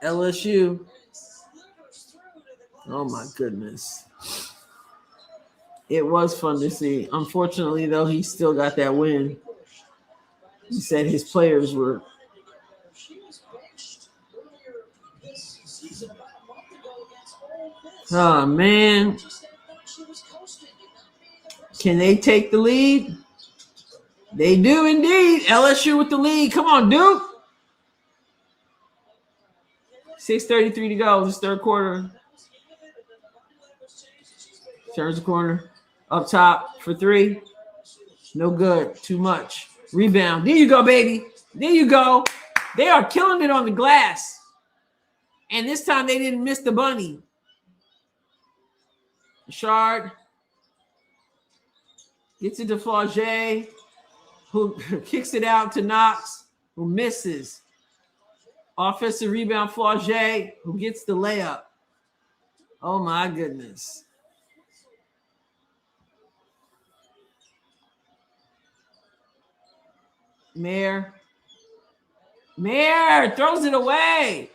LSU. Oh, my goodness. It was fun to see. Unfortunately, though, he still got that win. He said his players were. Oh, man. Can they take the lead? They do indeed. LSU with the lead. Come on, Duke. 6:33 to go. This third quarter. Turns the corner. Up top for three. No good. Too much. Rebound. There you go, baby. There you go. They are killing it on the glass. And this time they didn't miss the bunny. Shard gets it to Flauget, who kicks it out to Knox, who misses. Offensive rebound, Flauget, who gets the layup. Oh, my goodness. Mayer throws it away.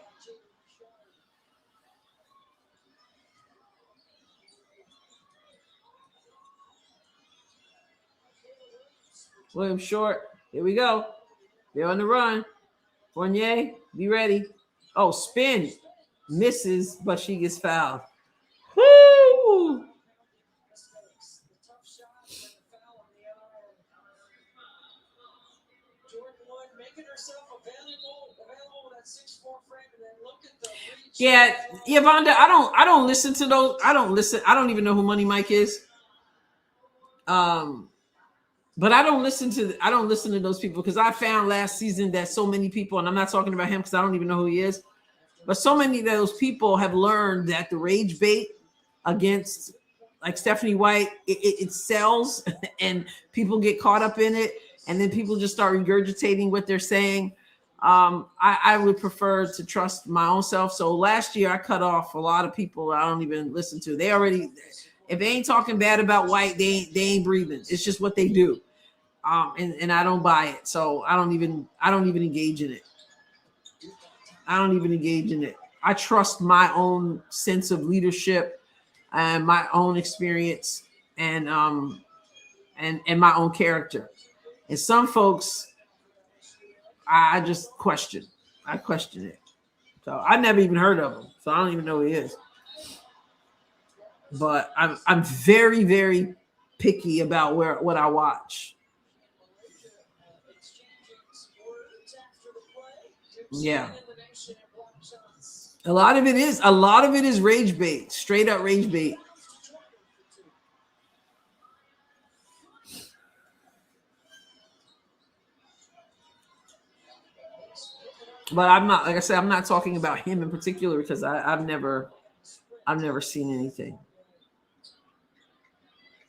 William Short. Here we go. They're on the run. Fournier, be ready. Oh, spin. Misses, but she gets fouled. Woo! Yeah, Vonda, I don't listen to those. I don't even know who Money Mike is. But I don't listen to those people because I found last season that so many people, and I'm not talking about him because I don't even know who he is, but so many of those people have learned that the rage bait against like Stephanie White, it sells and people get caught up in it, and then people just start regurgitating what they're saying. I would prefer to trust my own self. So last year I cut off a lot of people I don't even listen to. They already, if they ain't talking bad about White, they ain't breathing. It's just what they do. And I don't buy it. So I don't even engage in it. I trust my own sense of leadership and my own experience and my own character. And some folks I just question. I question it. So I never even heard of him. So I don't even know who he is. But I'm very, very picky about what I watch. Yeah. A lot of it is rage bait, straight up rage bait. But I'm not, like I said, I'm not talking about him in particular because I've never seen anything.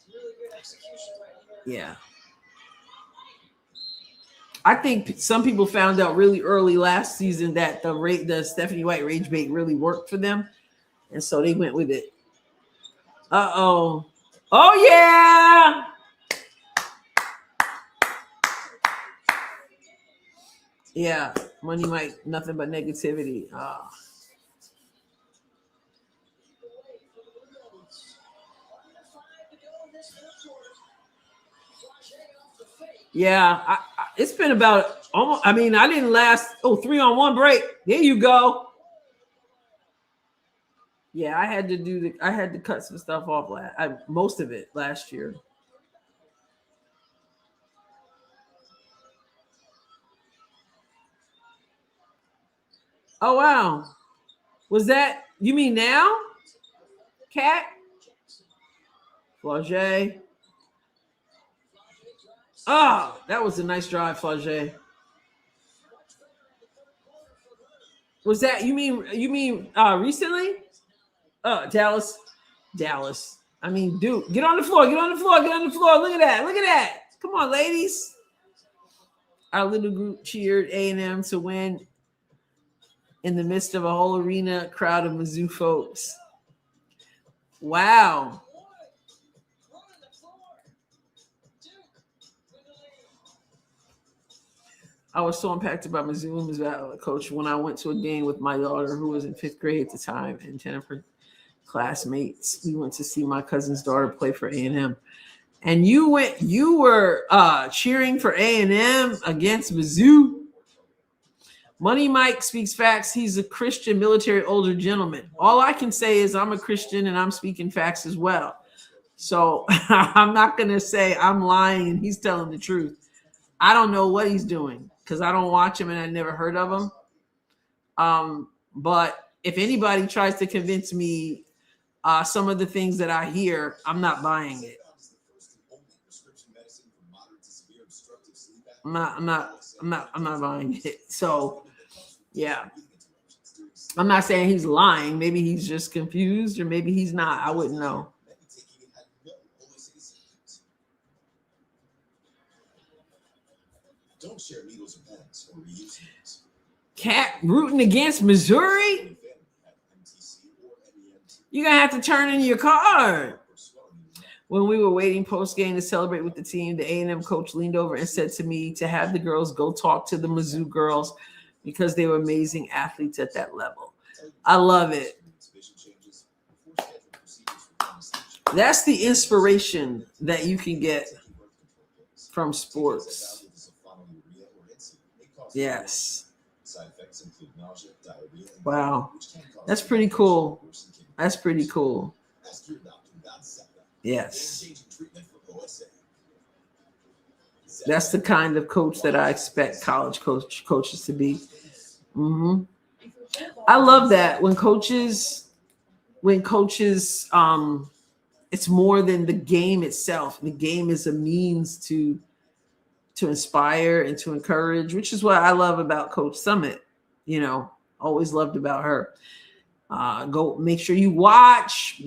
Really good execution right here. Yeah. I think some people found out really early last season that the Stephanie White rage bait really worked for them, and so they went with it. Uh-oh. Oh, yeah. Yeah. Money Mike, nothing but negativity. Yeah, it's been about almost. I mean, I didn't last. 3-on-1 break. There you go. Yeah, I had to cut some stuff off most of it last year. Oh wow, was that you mean now, Cat? Flau'jae. Oh, that was a nice drive, Flau'jae. Was that you mean recently? Dallas. I mean, Duke. Get on the floor. Look at that. Come on, ladies. Our little group cheered A&M to win in the midst of a whole arena crowd of Mizzou folks. Wow. I was so impacted by Mizzou women's basketball coach when I went to a game with my daughter, who was in 5th grade at the time, and 10 of her classmates. We went to see my cousin's daughter play for A&M. And you were cheering for A&M against Mizzou. Money Mike speaks facts. He's a Christian military older gentleman. All I can say is I'm a Christian and I'm speaking facts as well. So I'm not going to say I'm lying and he's telling the truth. I don't know what he's doing because I don't watch him and I never heard of him. But if anybody tries to convince me some of the things that I hear, I'm not buying it. I'm not buying it. So yeah. I'm not saying he's lying. Maybe he's just confused or maybe he's not. I wouldn't know. Don't share needles or pens or reuse needles. Cat rooting against Missouri? You're going to have to turn in your card. When we were waiting post-game to celebrate with the team, the A&M coach leaned over and said to me to have the girls go talk to the Mizzou girls because they were amazing athletes at that level. I love it. That's the inspiration that you can get from sports. Yes. Wow. That's pretty cool. Yes. That's the kind of coach that I expect college coaches to be. Mm-hmm. I love that when coaches, it's more than the game itself. The game is a means to inspire and to encourage, which is what I love about Coach Summitt. Always loved about her. Go make sure you watch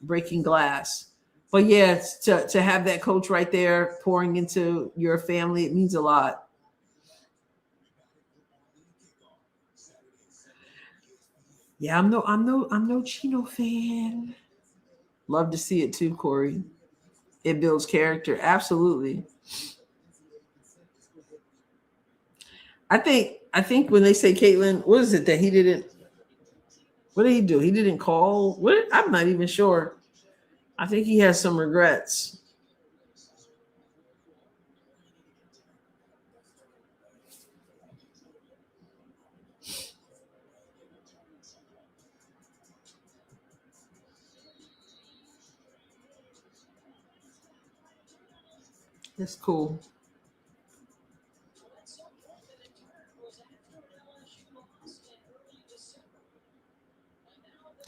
Breaking Glass. But yeah, to have that coach right there pouring into your family, it means a lot. Yeah, I'm no Chino fan. Love to see it too, Corey. It builds character. Absolutely. I think when they say Caitlyn, what is it that he didn't? What did he do? He didn't call. What? I'm not even sure. I think he has some regrets. That's cool.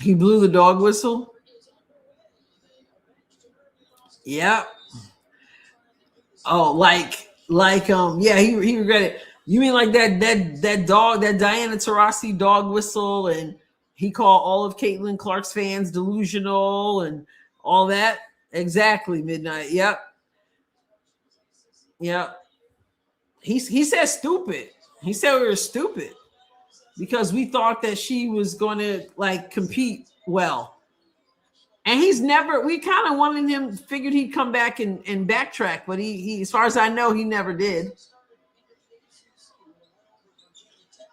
He blew the dog whistle. Yep. Oh, like Like, yeah, he regretted. You mean like that dog, that Diana Taurasi dog whistle, and he called all of Caitlyn Clark's fans delusional and all that? Exactly, Midnight. Yep. He said stupid. He said we were stupid because we thought that she was going to like compete well. And we kind of wanted him, figured he'd come back and backtrack, but he, as far as I know, he never did.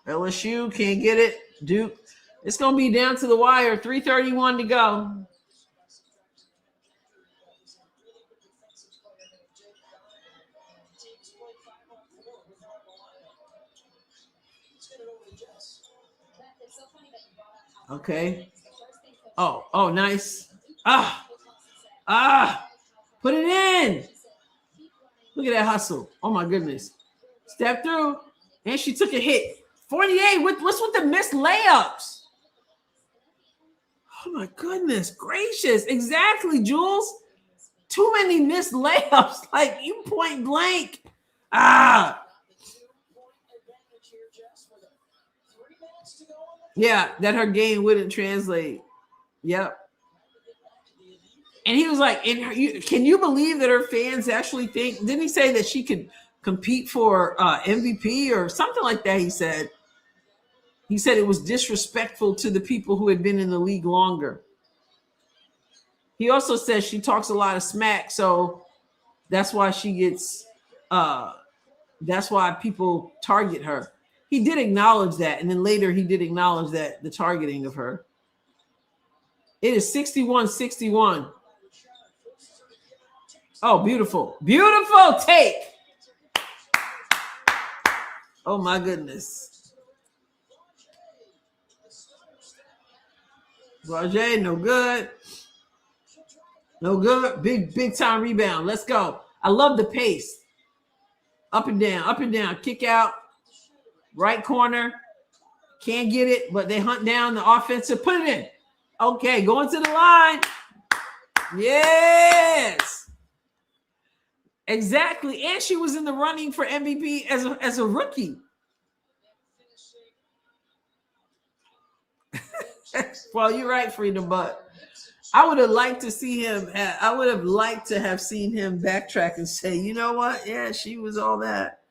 LSU can't get it. Duke. It's going to be down to the wire. 3:31 to go. Okay. Oh, nice. Put it in. Look at that hustle. Oh my goodness. Step through. And she took a hit. 48. What's with the missed layups? Oh my goodness gracious. Exactly, Jules. Too many missed layups. Like you point blank. Yeah, that her game wouldn't translate. Yep. And he was like, can you believe that her fans actually think, didn't he say that she could compete for MVP or something like that? He said it was disrespectful to the people who had been in the league longer. He also says she talks a lot of smack, so that's why she gets, that's why people target her. He did acknowledge that, and then later he did acknowledge that the targeting of her. It is 61-61. Oh, beautiful. Beautiful take. Oh, my goodness. Roger, no good. No good. Big time rebound. Let's go. I love the pace. Up and down. Kick out. Right corner. Can't get it, but they hunt down the offensive. Put it in. Okay, going to the line. Yes. Exactly. And she was in the running for MVP as a rookie. Well, you're right, Freedom, but I would have liked to see him. I would have liked to have seen him backtrack and say, you know what? Yeah, she was all that.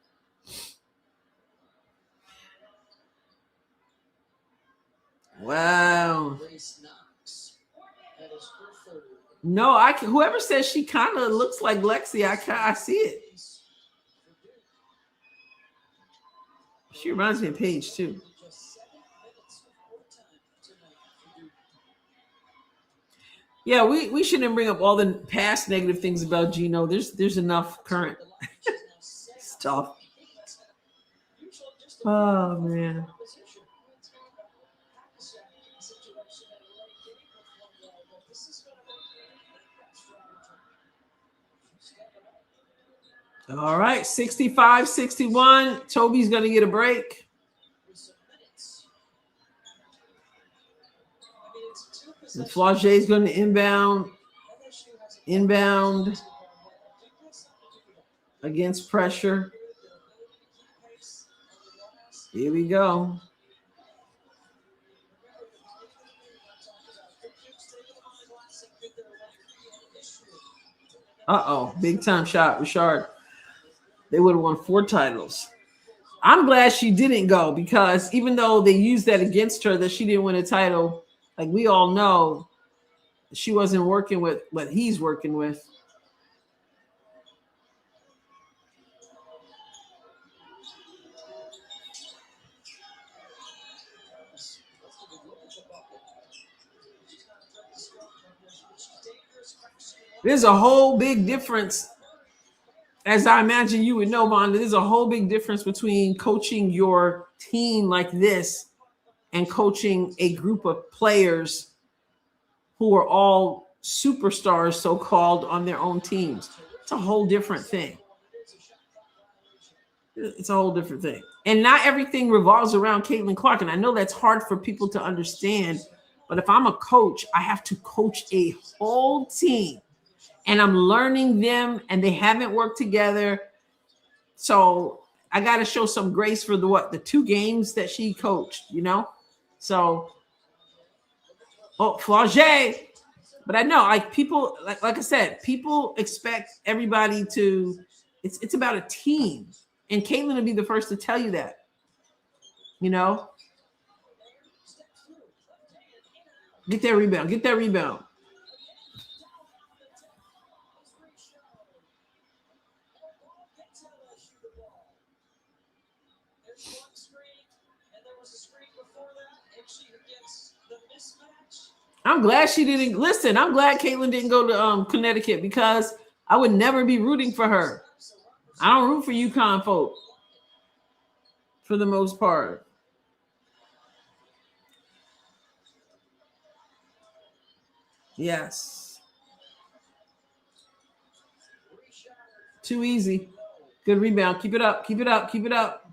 Wow. No, whoever says she kind of looks like Lexi, I see it. She reminds me of Paige too. Yeah, we shouldn't bring up all the past negative things about Gino. There's enough current stuff. Oh man. All right, 65-61. Toby's going to get a break. And Flage's going to inbound against pressure. Here we go. Uh-oh, big time shot, Richard. They would have won 4 titles. I'm glad she didn't go because even though they used that against her that she didn't win a title, like we all know, she wasn't working with what he's working with. There's a whole big difference. As I imagine you would know, Bonda, there's a whole big difference between coaching your team like this and coaching a group of players who are all superstars, so-called, on their own teams. It's a whole different thing. It's a whole different thing. And not everything revolves around Caitlyn Clark. And I know that's hard for people to understand. But if I'm a coach, I have to coach a whole team. And I'm learning them, and they haven't worked together. So I got to show some grace for the 2 games that she coached, So, Flage. But I know, like people, like I said, people expect everybody to. It's about a team, and Caitlyn will be the first to tell you that. Get that rebound. Get that rebound. I'm glad she didn't listen. I'm glad Caitlyn didn't go to Connecticut because I would never be rooting for her. I don't root for UConn folk for the most part. Yes. Too easy. Good rebound. Keep it up. Keep it up. Keep it up.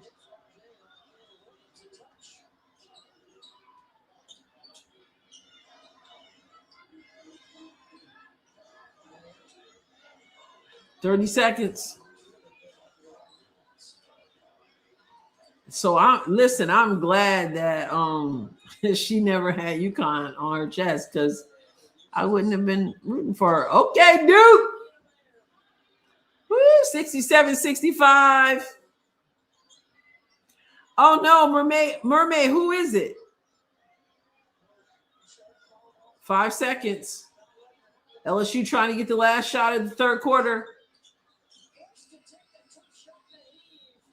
$30 seconds. So I'm glad that she never had UConn on her chest because I wouldn't have been rooting for her. Okay, Duke. Woo, 67-65. Oh no, Mermaid, who is it? 5 seconds. LSU trying to get the last shot of the third quarter.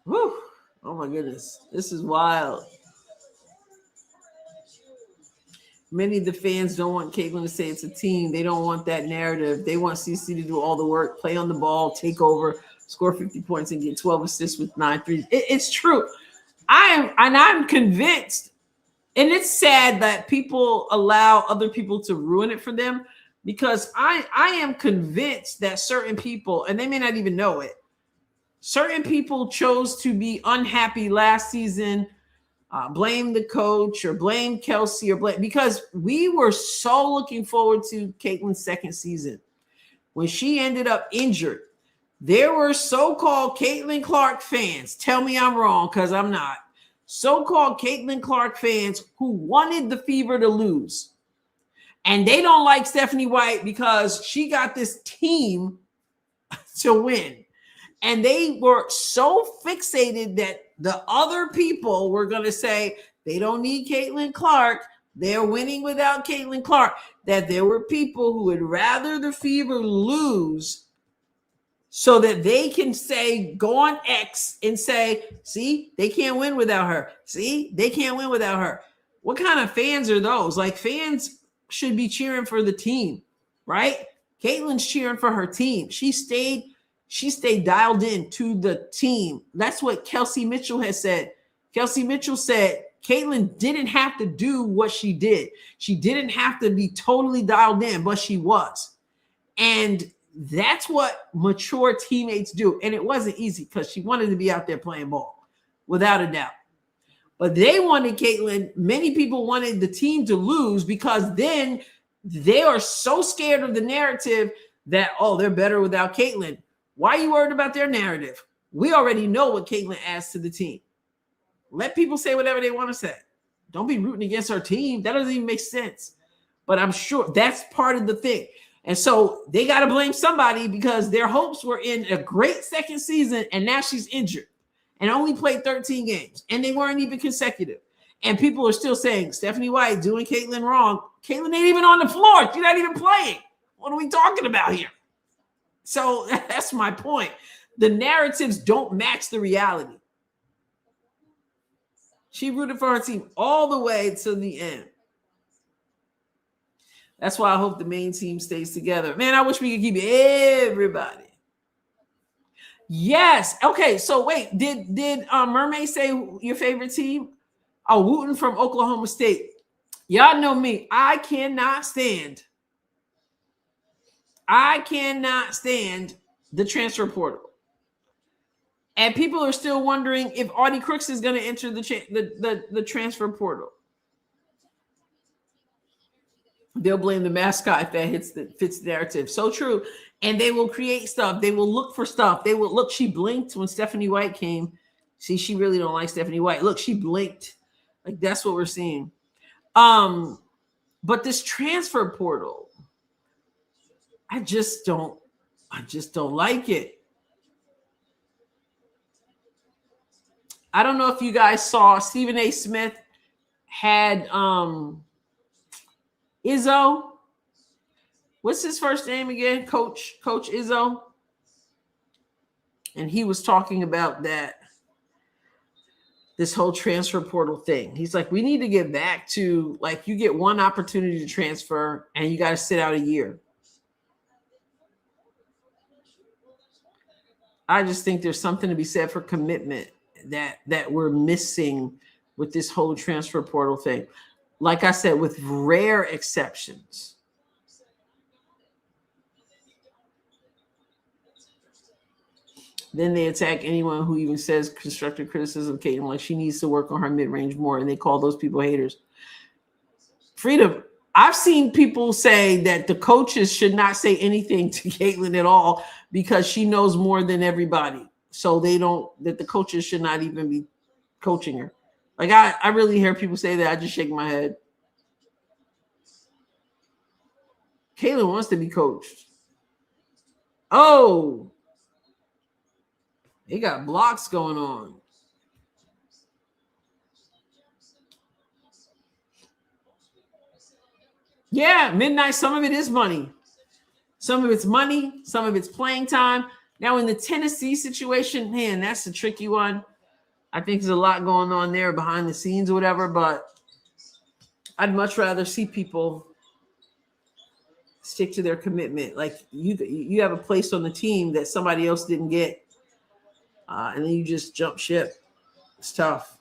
Woo. Oh my goodness. This is wild. Many of the fans don't want Caitlyn to say it's a team. They don't want that narrative. They want CC to do all the work, play on the ball, take over, score 50 points, and get 12 assists with 9 threes. It's true. I'm convinced, and it's sad that people allow other people to ruin it for them because I am convinced that certain people, and they may not even know it, certain people chose to be unhappy last season, blame the coach or blame Kelsey because we were so looking forward to Caitlyn's second season. When she ended up injured, there were so-called Caitlyn Clark fans. Tell me I'm wrong because I'm not. So-called Caitlyn Clark fans who wanted the Fever to lose. And they don't like Stephanie White because she got this team to win. And they were so fixated that the other people were going to say they don't need Caitlyn Clark. They're winning without Caitlyn Clark. That there were people who would rather the Fever lose so that they can say, go on X and say, see, they can't win without her. See, they can't win without her. What kind of fans are those? Like, fans should be cheering for the team, right? Caitlyn's cheering for her team. She stayed dialed in to the team. That's what Kelsey Mitchell has said. Kelsey Mitchell said Caitlyn didn't have to do what she did. She didn't have to be totally dialed in, but she was. And that's what mature teammates do. And it wasn't easy because she wanted to be out there playing ball, without a doubt. But they wanted Caitlyn. Many people wanted the team to lose because then they are so scared of the narrative that, oh, they're better without Caitlyn. Why are you worried about their narrative? We already know what Caitlyn adds to the team. Let people say whatever they want to say. Don't be rooting against our team. That doesn't even make sense. But I'm sure that's part of the thing. And so they got to blame somebody because their hopes were in a great second season, and now she's injured and only played 13 games, and they weren't even consecutive. And people are still saying, Stephanie White doing Caitlyn wrong. Caitlyn ain't even on the floor. She's not even playing. What are we talking about here? So that's my point. The narratives don't match the reality. She rooted for her team all the way to the end. That's why I hope the main team stays together. Man, I wish we could keep everybody. Yes. Okay, so wait, did Mermaid say your favorite team? Oh, Wooten from Oklahoma State. Y'all know me. I cannot stand the transfer portal. And people are still wondering if Audie Crooks is going to enter the transfer portal. They'll blame the mascot if that fits the narrative. So true. And they will create stuff. They will look for stuff. They will look. She blinked when Stephanie White came. See, she really don't like Stephanie White. Look, she blinked. Like, that's what we're seeing. But this transfer portal, I just don't like it. I don't know if you guys saw Stephen A. Smith had Izzo. What's his first name again? Coach Izzo. And he was talking about this whole transfer portal thing. He's like, we need to get back to, like, you get one opportunity to transfer and you got to sit out a year. I just think there's something to be said for commitment that we're missing with this whole transfer portal thing. Like I said, with rare exceptions. Then they attack anyone who even says constructive criticism of Caitlyn, like she needs to work on her mid-range more, and they call those people haters. Freedom. I've seen people say that the coaches should not say anything to Caitlyn at all because she knows more than everybody. So that the coaches should not even be coaching her. Like, I really hear people say that. I just shake my head. Caitlyn wants to be coached. Oh, they got blocks going on. Yeah, midnight, some of it is money. Some of it's money, some of it's playing time. Now, in the Tennessee situation, man, that's a tricky one. I think there's a lot going on there behind the scenes or whatever, but I'd much rather see people stick to their commitment. Like, you have a place on the team that somebody else didn't get, and then you just jump ship. It's tough.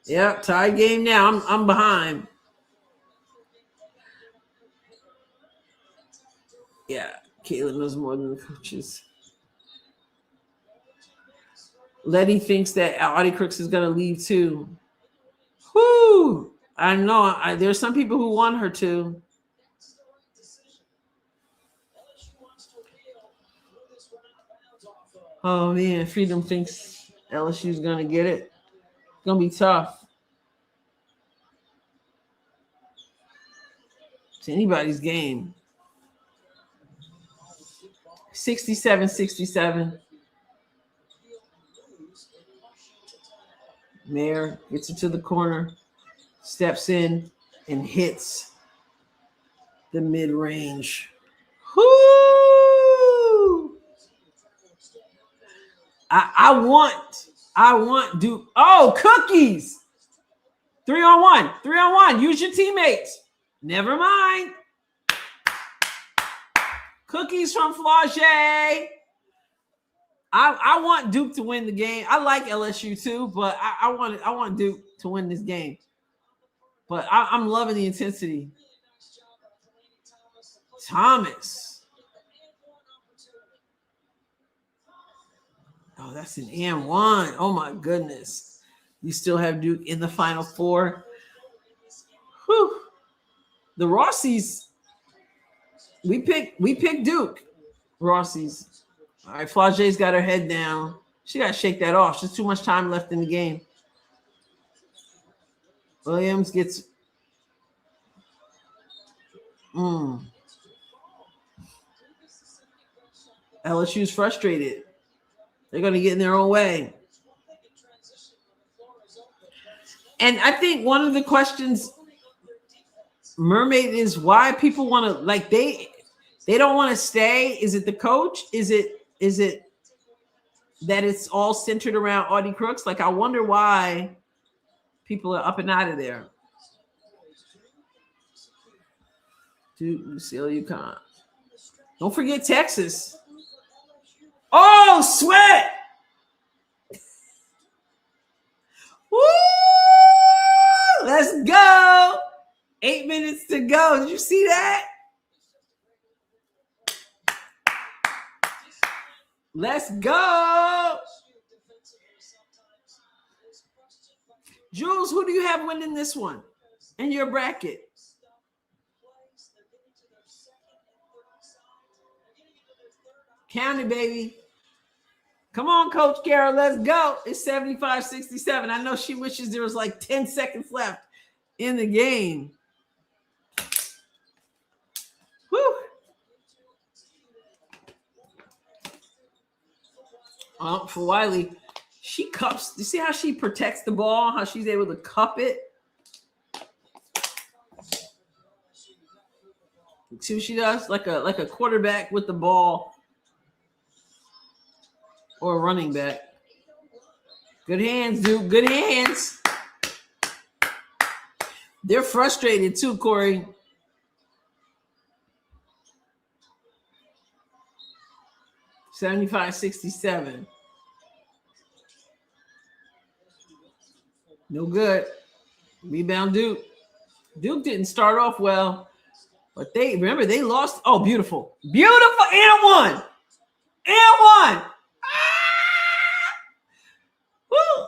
Yep, tie game now. I'm behind. Yeah, Caitlyn knows more than the coaches. Letty thinks that Audie Crooks is going to leave too. Whoo! I know. There's some people who want her to. Oh, man. Freedom thinks LSU's going to get it. It's going to be tough. It's anybody's game. 67-67. Mayer gets it to the corner, steps in, and hits the mid-range. Whoo! I want Duke. Oh, cookies! 3-on-1. 3-on-1. Use your teammates. Never mind. Cookies from Flauché. I want Duke to win the game. I like LSU too, but I want Duke to win this game. But I'm loving the intensity. Thomas. Oh, that's an and one. Oh my goodness. You still have Duke in the Final Four. Whew. The Rossies. We picked Duke. Rossies. All right, Flauché's got her head down. She got to shake that off. There's too much time left in the game. Williams gets... LSU's frustrated. They're going to get in their own way. And I think one of the questions, Mermaid, is why people want to, like, they don't want to stay. Is it the coach? Is it that it's all centered around Audie Crooks? Like, I wonder why people are up and out of there. Duke, UCLA, UConn. Don't forget Texas. Oh, Sweat! Woo! Let's go. 8 minutes to go. Did you see that? Let's go. Jules, who do you have winning this one in your bracket? Count it, baby. Come on, Coach Carol, let's go. It's 75-67. I know she wishes there was like 10 seconds left in the game. Woo. For Wiley, she cups. You see how she protects the ball, how she's able to cup it? See what she does? Like a quarterback with the ball or a running back. Good hands, dude. Good hands. They're frustrated too, Corey. $75-67. No good. Rebound Duke. Duke didn't start off well, but they lost. Oh, beautiful. Beautiful. And one. And one. Ah! Woo!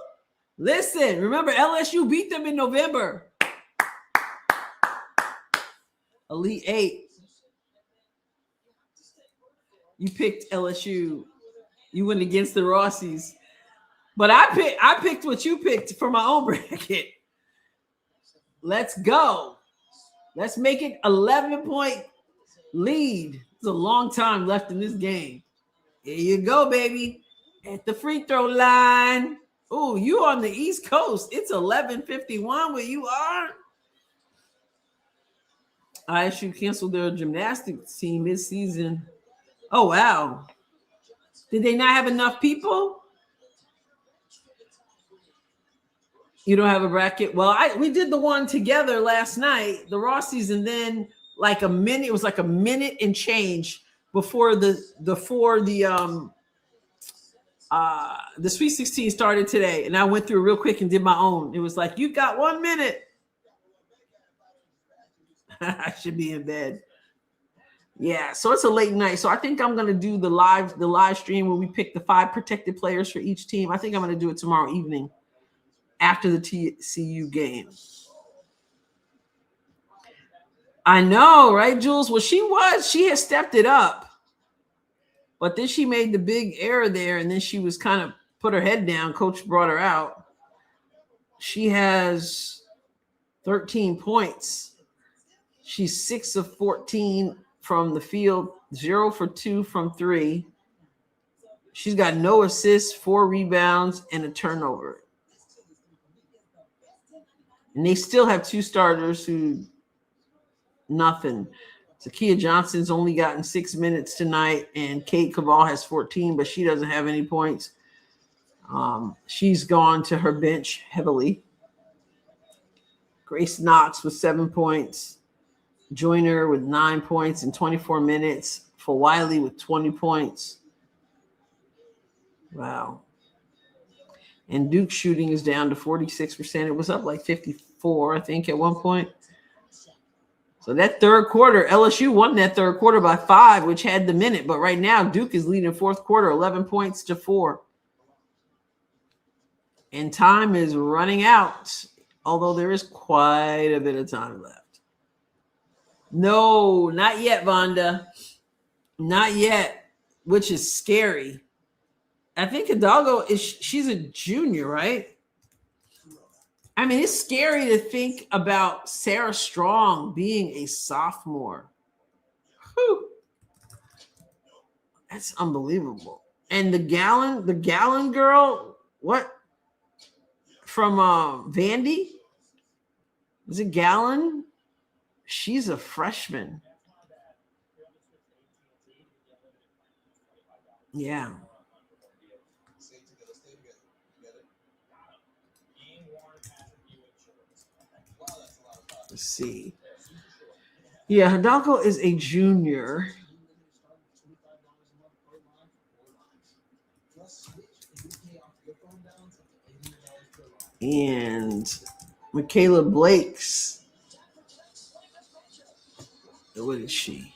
Listen, remember LSU beat them in November. Elite Eight. You picked LSU. You went against the Rossies. But I picked what you picked for my own bracket. Let's go. Let's make it 11-point lead. There's a long time left in this game. Here you go, baby. At the free throw line. Oh, you on the East Coast. It's 11:51 where you are. ISU canceled their gymnastics team mid-season. Oh, wow. Did they not have enough people? You don't have a bracket? Well, we did the one together last night, the Rossies, and then like a minute, it was like a minute and change before the Sweet 16 started today. And I went through real quick and did my own. It was like, you got 1 minute. I should be in bed. Yeah, so it's a late night. So I think I'm gonna do the live stream where we pick the 5 protected players for each team. I think I'm gonna do it tomorrow evening after the TCU game. I know, right, Jules? Well, she has stepped it up, but then she made the big error there, and then she was kind of put her head down. Coach brought her out. She has 13 points. She's 6 of 14 from the field, 0 for 2 from 3. She's got no assists, 4 rebounds, and a turnover. And they still have 2 starters who nothing. Zakiya Johnson's only gotten 6 minutes tonight, and Kate Cabal has 14, but she doesn't have any points. She's gone to her bench heavily. Grace Knox with 7 points. Joyner with 9 points in 24 minutes. For Wiley with 20 points. Wow. And Duke's shooting is down to 46%. It was up like 54, I think, at one point. So that third quarter, LSU won that third quarter by 5, which had the minute. But right now, Duke is leading fourth quarter, 11 points to 4. And time is running out, although there is quite a bit of time left. No, not yet, Vonda. Not yet, which is scary. I think Hidalgo she's a junior, right? I mean, it's scary to think about Sarah Strong being a sophomore. Whew. That's unbelievable. And the Gallon girl, what? From Vandy? Is it Gallon? She's a freshman. Yeah. Let's see. Yeah, Hidalgo is a junior. And Michaela Blake's. What is she?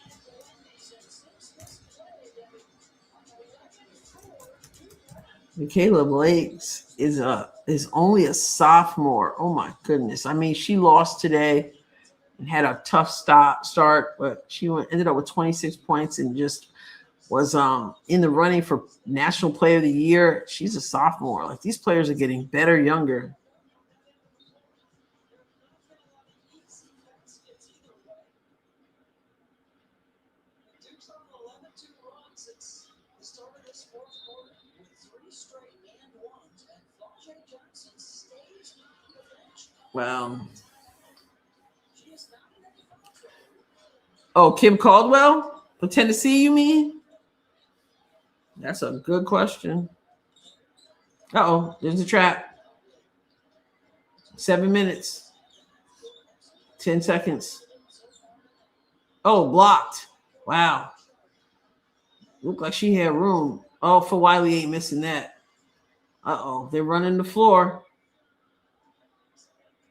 Michaela Blake's is only a sophomore. Oh my goodness. I mean, she lost today and had a tough start, but she ended up with 26 points and just was in the running for National Player of the Year. She's a sophomore. Like, these players are getting better younger. Duke's on an 11-2 run since the start of this fourth quarter with 3 straight and ones, and Flau'jae Johnson stays on the bench. Wow. She is not in any foul trouble. Oh, Kim Caldwell for Tennessee, you mean? That's a good question. Uh-oh, there's a trap. 7 minutes. 10 seconds. Oh, blocked. Wow. Looked like she had room. Oh, for Wiley ain't missing that. Uh-oh, they're running the floor.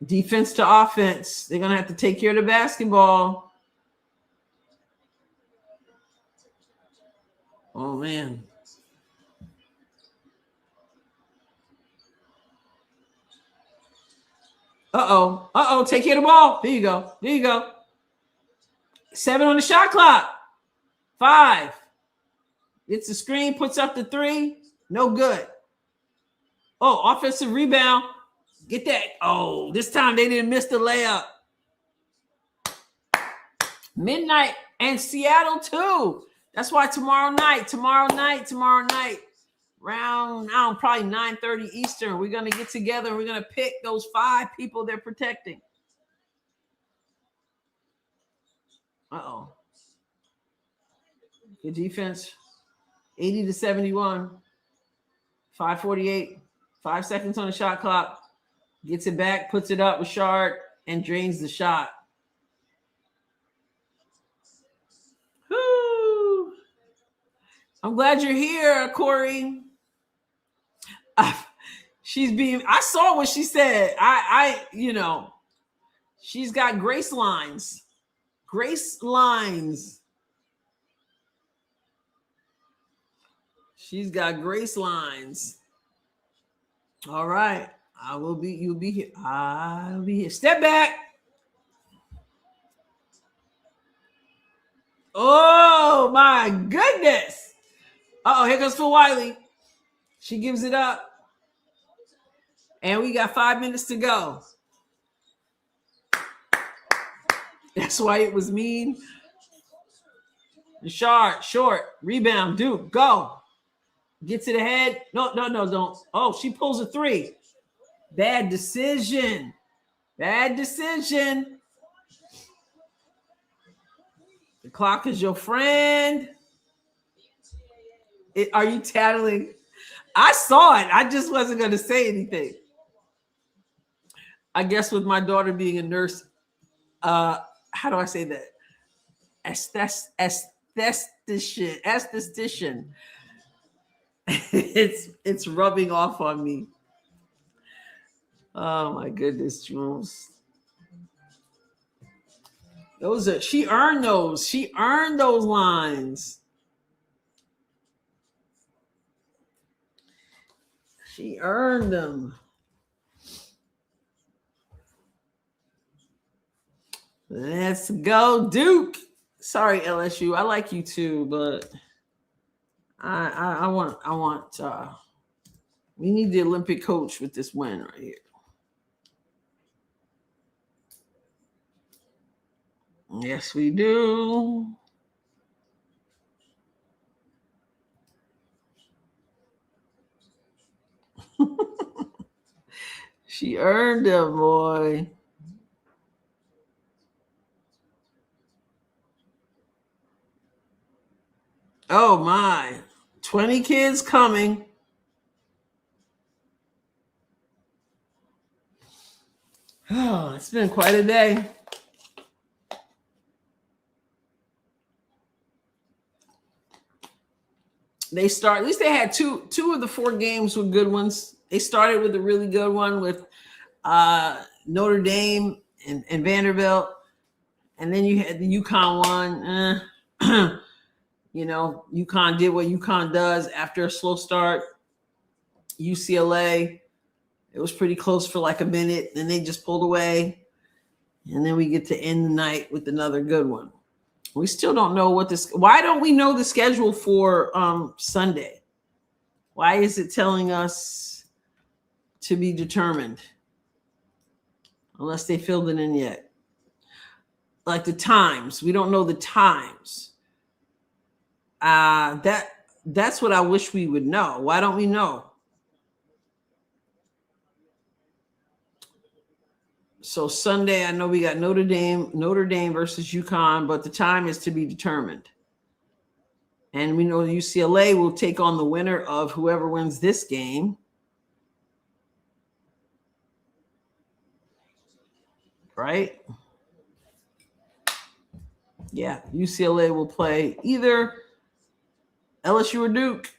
Defense to offense. They're going to have to take care of the basketball. Oh, man. Uh-oh. Uh-oh. Take care of the ball. There you go. There you go. 7 on the shot clock. 5. Gets the screen, puts up the 3. No good. Oh, offensive rebound. Get that. Oh, this time they didn't miss the layup. Midnight and Seattle too. That's why tomorrow night, around probably 9:30 Eastern, we're going to get together and we're going to pick those 5 people they're protecting. Uh-oh. Good defense. 80-71. 5:48. 5 seconds on the shot clock. Gets it back, puts it up with Shard, and drains the shot. Woo. I'm glad you're here, Corey. I saw what she said. She's got grace lines. Grace lines. She's got grace lines. All right. You'll be here. I'll be here. Step back. Oh my goodness. Uh-oh, here goes Phil Wiley. She gives it up. And we got 5 minutes to go. That's why it was mean. Short, rebound, Duke, go. Get to the head. No, don't. Oh, she pulls a 3. Bad decision. The clock is your friend. Are you tattling? I saw it. I just wasn't going to say anything. I guess with my daughter being a nurse, how do I say that? Esthetician. It's rubbing off on me. Oh my goodness, Jules. She earned those. She earned those lines. She earned them. Let's go, Duke. Sorry, LSU. I like you too, but I want we need the Olympic coach with this win right here. Yes, we do. She earned it, boy. Oh my, 20 kids coming. Oh, it's been quite a day. At least they had two of the 4 games were good ones. They started with a really good one with Notre Dame and Vanderbilt. And then you had the UConn one. UConn did what UConn does after a slow start. UCLA It was pretty close for like a minute. Then they just pulled away. And then we get to end the night with another good one. We still don't know what this. Why don't we know the schedule for Sunday? Why is it telling us to be determined? Unless they filled it in yet. Like the times. We don't know the times. That's what I wish we would know. Why don't we know? So Sunday, I know we got Notre Dame versus UConn, but the time is to be determined. And we know UCLA will take on the winner of whoever wins this game. Right? Yeah, UCLA will play either LSU or Duke.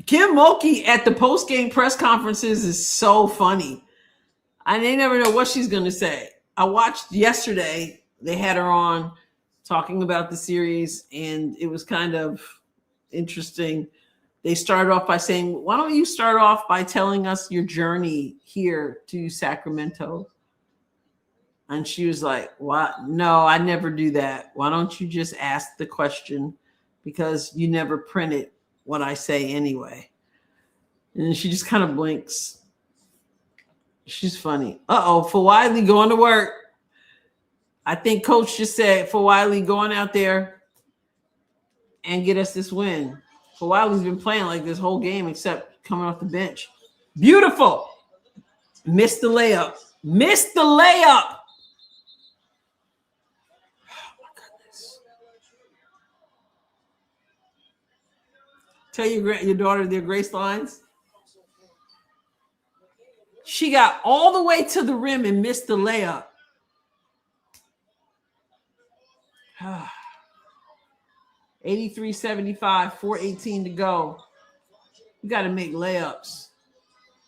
Kim Mulkey at the post-game press conferences is so funny. I never know what she's going to say. I watched yesterday. They had her on talking about the series, and it was kind of interesting. They started off by saying, why don't you start off by telling us your journey here to Sacramento? And she was like, what? No, I never do that. Why don't you just ask the question? Because you never printed what I say anyway. And then she just kind of blinks. She's funny. For Wiley going to work. I think coach just said for Wiley going out there and get us this win. For Wiley's been playing like this whole game except coming off the bench. Beautiful. Missed the layup. Missed the layup. Oh my goodness. Tell your daughter their grace lines. She got all the way to the rim and missed the layup. 83-75, 4:18 to go. You got to make layups.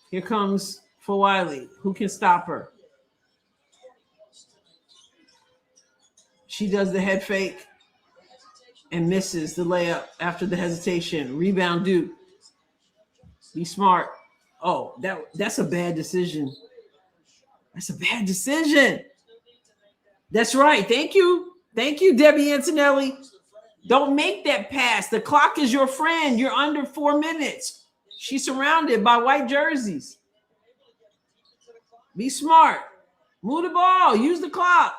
Here comes for Wiley. Who can stop her? She does the head fake and misses the layup after the hesitation. Rebound Duke. Be smart. Oh, that's a bad decision. That's a bad decision. That's right. Thank you. Thank you, Debbie Antonelli. Don't make that pass. The clock is your friend. You're under 4 minutes. She's surrounded by white jerseys. Be smart. Move the ball. Use the clock.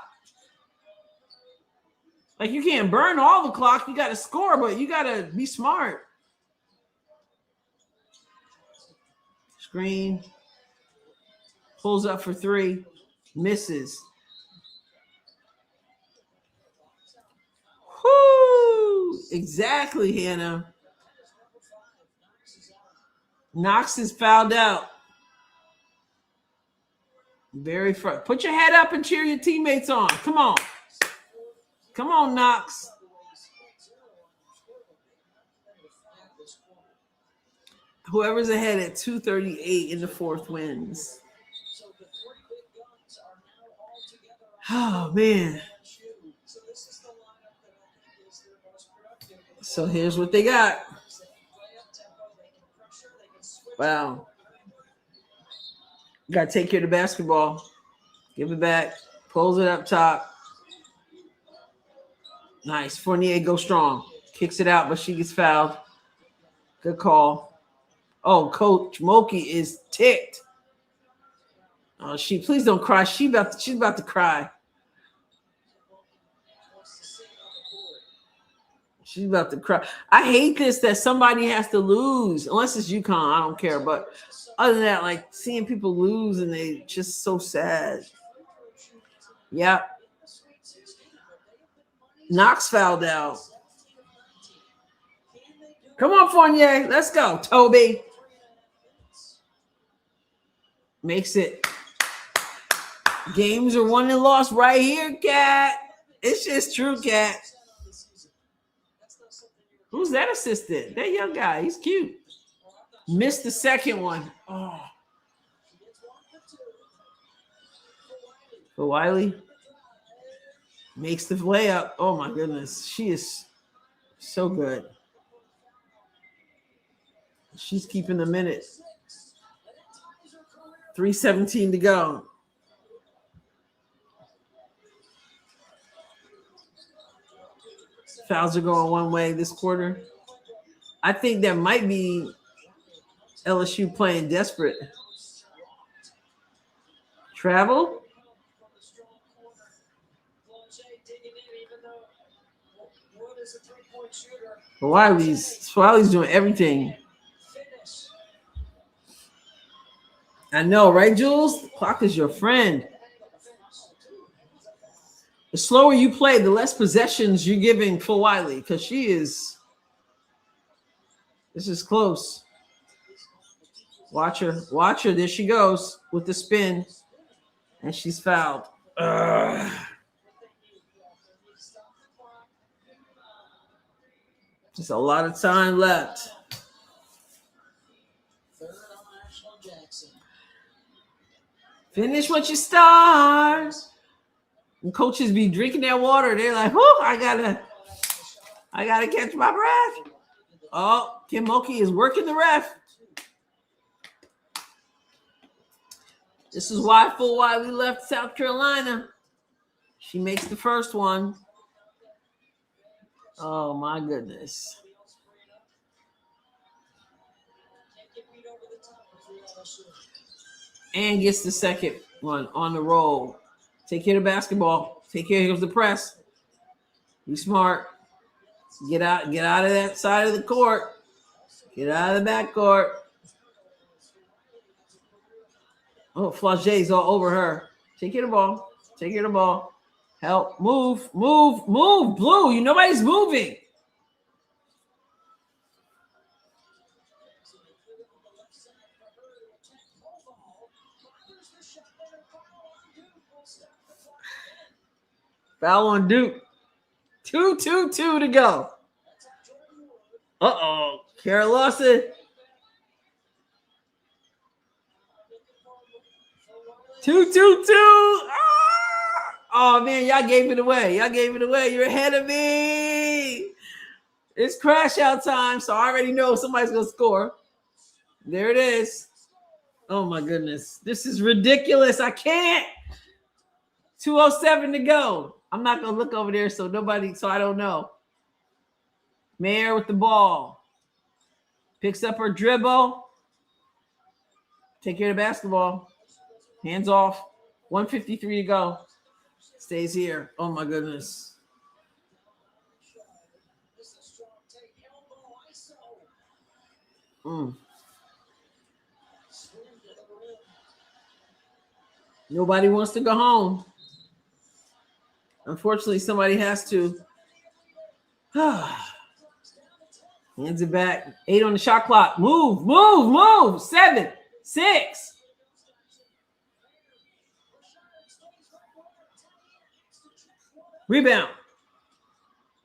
Like you can't burn all the clock. You got to score, but you got to be smart. Screen. Pulls up for 3. Misses. Whoo! Exactly, Hannah. Knox is fouled out. Very front. Put your head up and cheer your teammates on. Come on. Come on, Knox. Whoever's ahead at 2:38 in the fourth wins. Oh, man. So here's what they got. Wow. Got to take care of the basketball. Give it back. Pulls it up top. Nice. Fournier goes strong. Kicks it out, but she gets fouled. Good call. Oh, Coach Mulkey is ticked. Oh, please don't cry. She's about to cry. She's about to cry. I hate this that somebody has to lose. Unless it's UConn, I don't care. But other than that, like seeing people lose and they just so sad. Yeah. Knox fouled out. Come on, Fournier. Let's go, Toby. Makes it. Games are won and lost right here, Cat. It's just true, Cat. Who's that assistant? That young guy. He's cute. Missed the second one. Oh. For Wiley. Makes the layup. Oh my goodness. She is so good. She's keeping the minute. 3:17 to go. Fouls are going one way this quarter. I think that might be LSU playing desperate. Travel. Wiley's doing everything. I know, right, Jules? The clock is your friend. The slower you play, the less possessions you're giving for Wiley, because she is. This is close. Watch her. Watch her. There she goes with the spin. And she's fouled. Ugh. Just a lot of time left. Finish what you start. And coaches be drinking that water. They're like, "Whoo, I gotta catch my breath." Oh, Kim Mulkey is working the ref. This is why Full Wiley left South Carolina. She makes the first one. Oh my goodness. And gets the second one on the roll. Take care of the basketball. Take care of the press. Be smart. Get out of that side of the court. Get out of the back court. Oh, Flage's all over her. Take care of the ball. Take care of the ball. Help. Move. Blue. Nobody's moving. Foul on Duke. 2-2-2 to go. Uh-oh. Kara Lawson. Two. Oh, man, y'all gave it away. You're ahead of me. It's crash out time, so I already know somebody's going to score. There it is. Oh, my goodness. This is ridiculous. I can't. 2:07 to go. I'm not going to look over there so I don't know. Mayer with the ball. Picks up her dribble. Take care of the basketball. Hands off. 1:53 to go. Stays here. Oh, my goodness. Nobody wants to go home. Unfortunately, somebody has to. Hands it back. 8 on the shot clock. Move. 7, 6. Rebound.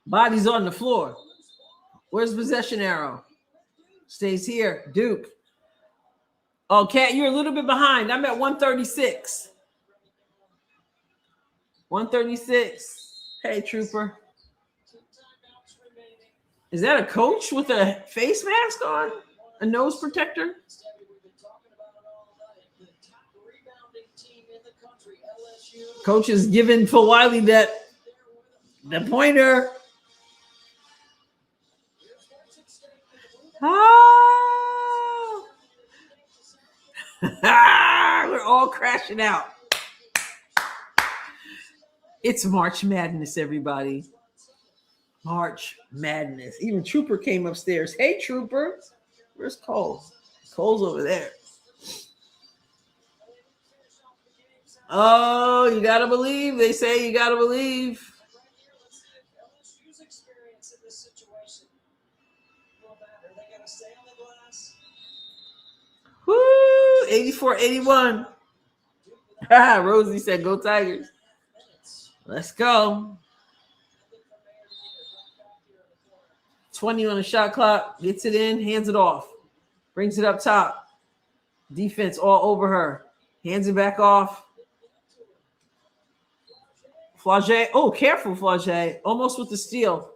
Body's on the floor. Where's the possession arrow? Stays here. Duke. Oh, Kat, you're a little bit behind. I'm at 136. 136. Hey, Trooper. Is that a coach with a face mask on? A nose protector? Coach is giving Phil Wiley the pointer. Oh. We're all crashing out. It's March Madness, everybody. March Madness. Even Trooper came upstairs. Hey, Trooper. Where's Cole? Cole's over there. Oh, you got to believe. They say you got to believe. Woo! 84-81. Rosie said, go Tigers. Let's go. 20 on the shot clock. Gets it in. Hands it off. Brings it up top. Defense all over her. Hands it back off. Flau'jae. Oh, careful, Flau'jae. Almost with the steal.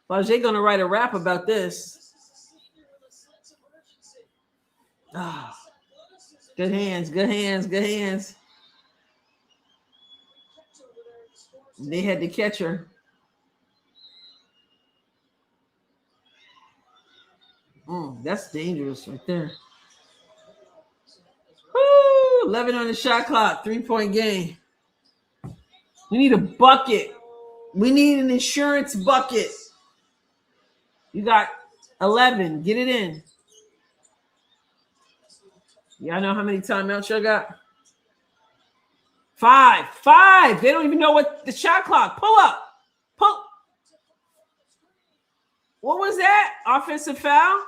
Flau'jae gonna write a rap about this. Ah, good hands, good hands, good hands. They had to catch her. That's dangerous right there. Woo! 11 on the shot clock. 3-point game. We need a bucket. We need an insurance bucket. You got 11. Get it in. Y'all know how many timeouts y'all got? 5. They don't even know what the shot clock. Pull up. Pull. What was that? Offensive foul?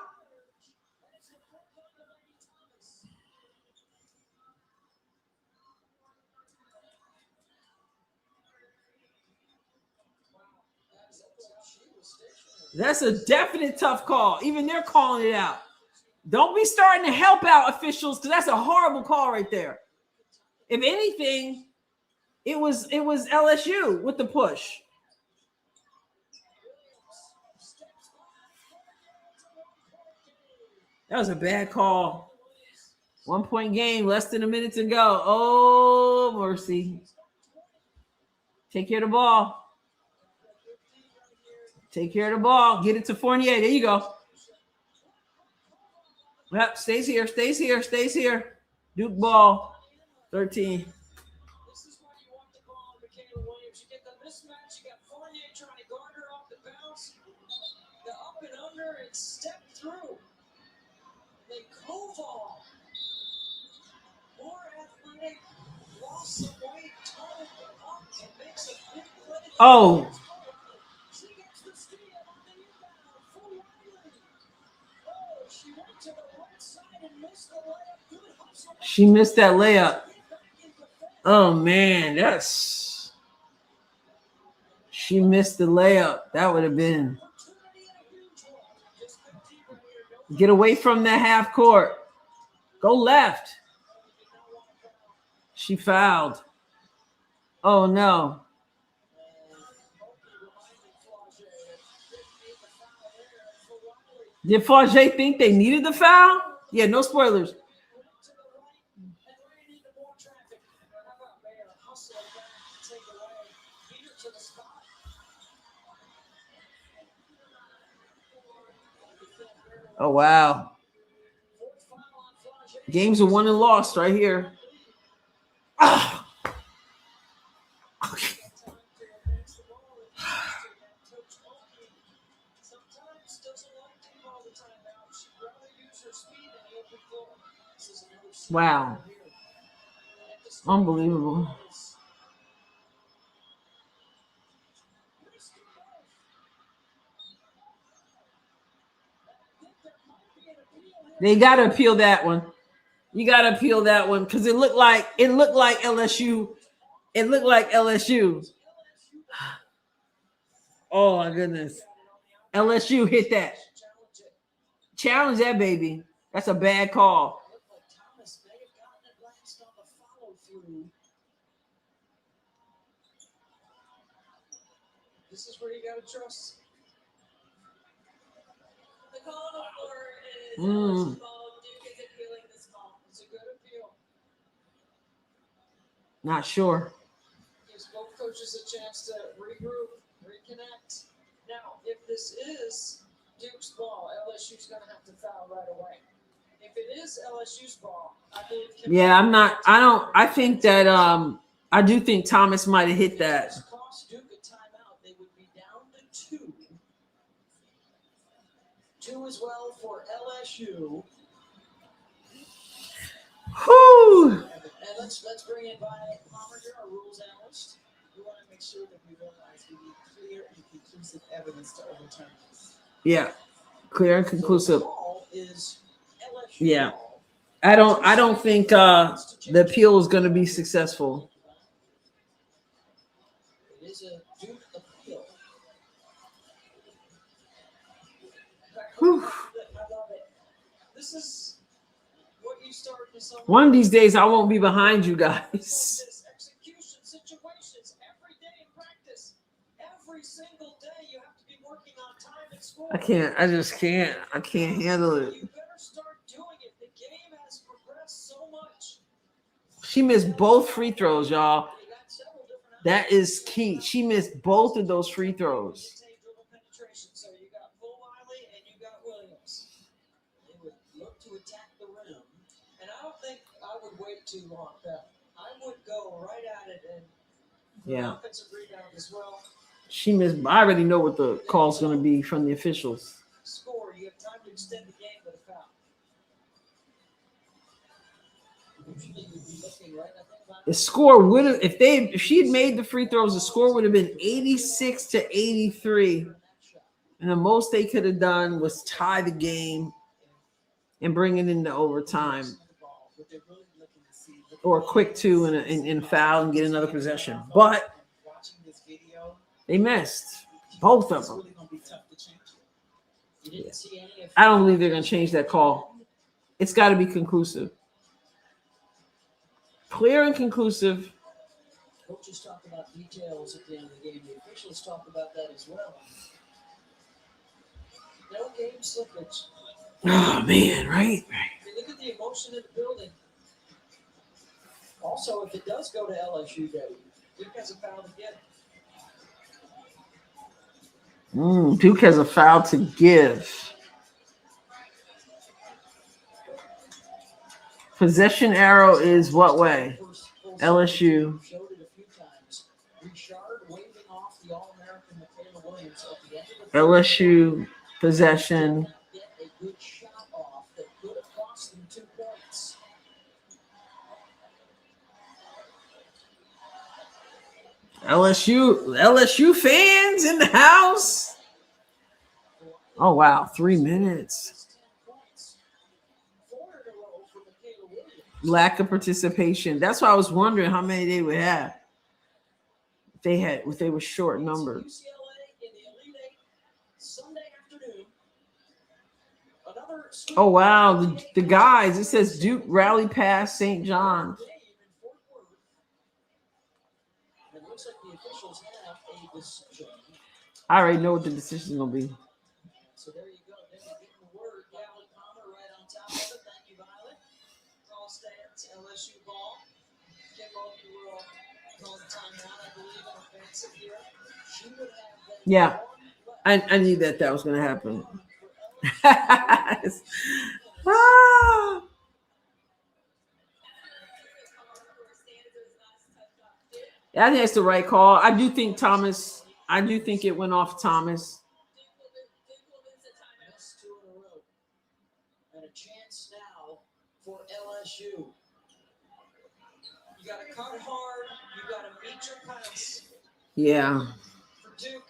That's a definite tough call. Even they're calling it out. Don't be starting to help out officials because that's a horrible call right there. If anything, it was LSU with the push. That was a bad call. 1-point game, less than a minute to go. Oh, mercy. Take care of the ball. Take care of the ball. Get it to Fournier. There you go. Yep, stays here. Duke ball. 13. This is why you want the ball, Michaela Williams. You get the mismatch. You got Fournier trying to guard her off the bounce. The up and under and step through. They Koval. More athletic. Lost some weight. Toned up and makes a big play. Oh. She gets the steal on the inbound for Riley. Oh, she went to the right side and missed the layup. Good hustle. She missed that layup. Oh, man. She missed the layup. That would have been. Get away from that half court. Go left. She fouled. Oh, no. Did Flau'jae think they needed the foul? Yeah, no spoilers. Oh, wow. Games are won and lost right here. Ah. Okay. Wow. Unbelievable. They gotta appeal that one. You gotta appeal that one because it looked like LSU. It looked like LSU. Oh my goodness. LSU hit that. Challenge that baby. That's a bad call. This is where you gotta trust. The call on the floor is Duke is appealing this call. It's a good appeal. Not sure. Gives both coaches a chance to regroup, reconnect. Now, if this is Duke's ball, LSU's gonna have to foul right away. If it is LSU's ball, I believe. I think that I do think Thomas might have hit that. Cost Duke a timeout, they would be down to 2. 2 as well for LSU. Whew. And let's bring in Violet Palmer, our rules analyst. We want to make sure that we realize we need clear and conclusive evidence to overturn this. Yeah, clear and conclusive. So the ball is LSU Yeah. ball. I don't think the appeal is going to be successful. It is a Duke appeal. Whew. I love it. This is what you start to One of these days, I won't be behind you guys. this execution situation. score. I can't. I just can't. I can't handle it. You better start doing it. The game has progressed so much. She missed both free throws, y'all. You got several different That is key. She missed both of those free throws. maintain dribble penetration. So you got Full Wiley and you got Williams. They would look to attack the rim. And I don't think I would wait too long, Beth. I would go right at it and Yeah. offensive rebound as well. She missed. I already know what the call's going to be from the officials. Score. You have time to extend the game with a foul. Usually you'd be looking right. I think The score would have, if she had made the free throws, the score would have been 86 to 83. And the most they could have done was tie the game and bring it into overtime. Or a quick two and foul and get another possession. But Watching this video, they missed. Both of it's them. really gonna be tough to change it. you didn't see any of I don't believe they're going to change that call. It's got to be conclusive. Clear and conclusive. coaches talk about details at the end of the game. The officials talk about that as well. No game slippage. Oh, man, right? You look at the emotion in the building. Also, if it does go to LSU Day, Duke has a foul to get. Duke has a foul to give. Possession arrow is what way? LSU. Showed it a few times. Richard waving off the All-American Michaela Williams at the end of the LSU possession. get a good shot off that could have cost them 2 points. LSU fans in the house. Oh wow, 3 minutes. 10 points. 4 in a row for Michaela Williams. Lack of participation. That's why I was wondering how many they would have. If they were short numbered. UCLA in the Elite Eight Sunday afternoon. Another sweep Oh wow, the guys. It says Duke rally past St. John's. game in Fort Worth. It looks like the officials have a decision. I already know what the decision's gonna be. So there you go. Then you're getting the word. Violet Palmer right on top of it. Thank you, Violet. Call stands. LSU ball. Kim Mulkey will call the timeout, I believe, on offensive here. She would have been Yeah. one left I knew that was gonna happen. for LSU. Ah. Yeah, I think that's the right call. I do think it went off Thomas. Missed 2 in a row. And a chance now for LSU. You got to cut hard. You got to meet your pass. Yeah. For Duke,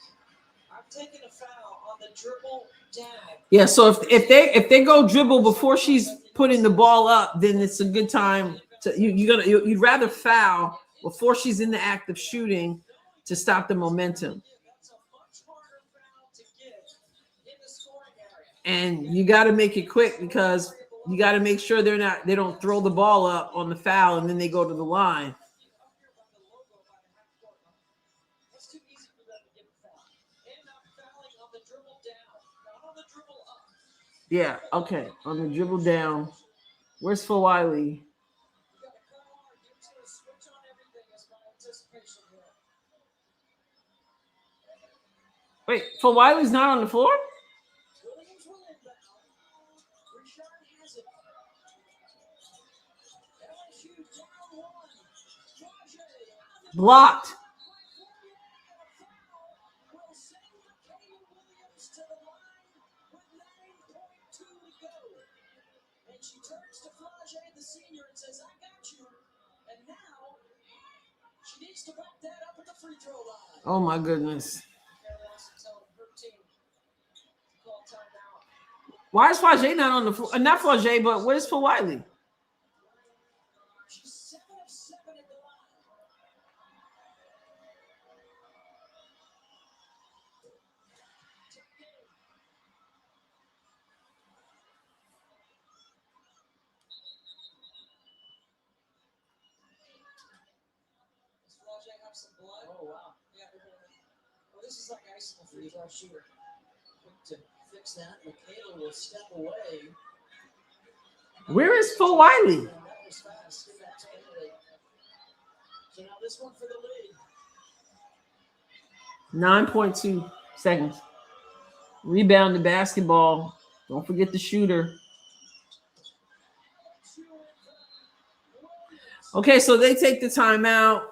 I'm taking a foul on the dribble down. Yeah. So if they go dribble before she's putting the ball up, then it's a good time to you'd rather foul before she's in the act of shooting to stop the momentum. That's a much harder foul to get in the scoring area. And you got to make it quick because you got to make sure they don't throw the ball up on the foul and then they go to the line. Up here by the logo by the half court. That's too easy for them to get a foul. And not fouling on the dribble down, not on the dribble up. Yeah. Okay. On the dribble down. Where's Phil Wiley? You got to cut hard. Duke's going to switch on everything. Is my anticipation here. Wait, Phil Wiley's not on the floor? Williams will inbound. Richard has it. LSU down 1. Flage. Blocked. Will send Caitlyn Williams to the line with 9.2 to go. And she turns to Flage, the senior, and says, I got you. And now she needs to back that up at the free throw line. Oh my goodness. Call timeout. Why is Flage not on the floor? Not Flage, but where's Phil Wiley? She's 7 of 7 at the line. Does Flage have some blood? Oh, wow. Yeah. Well, this is like ice in the free throw shooter. Quick to fix that. Michaela will step away. Where is Phil Wiley? That was fast. Give that to Italy. So now this one for the lead. 9.2 seconds. Rebound the basketball. Don't forget the shooter. Okay, so they take the timeout.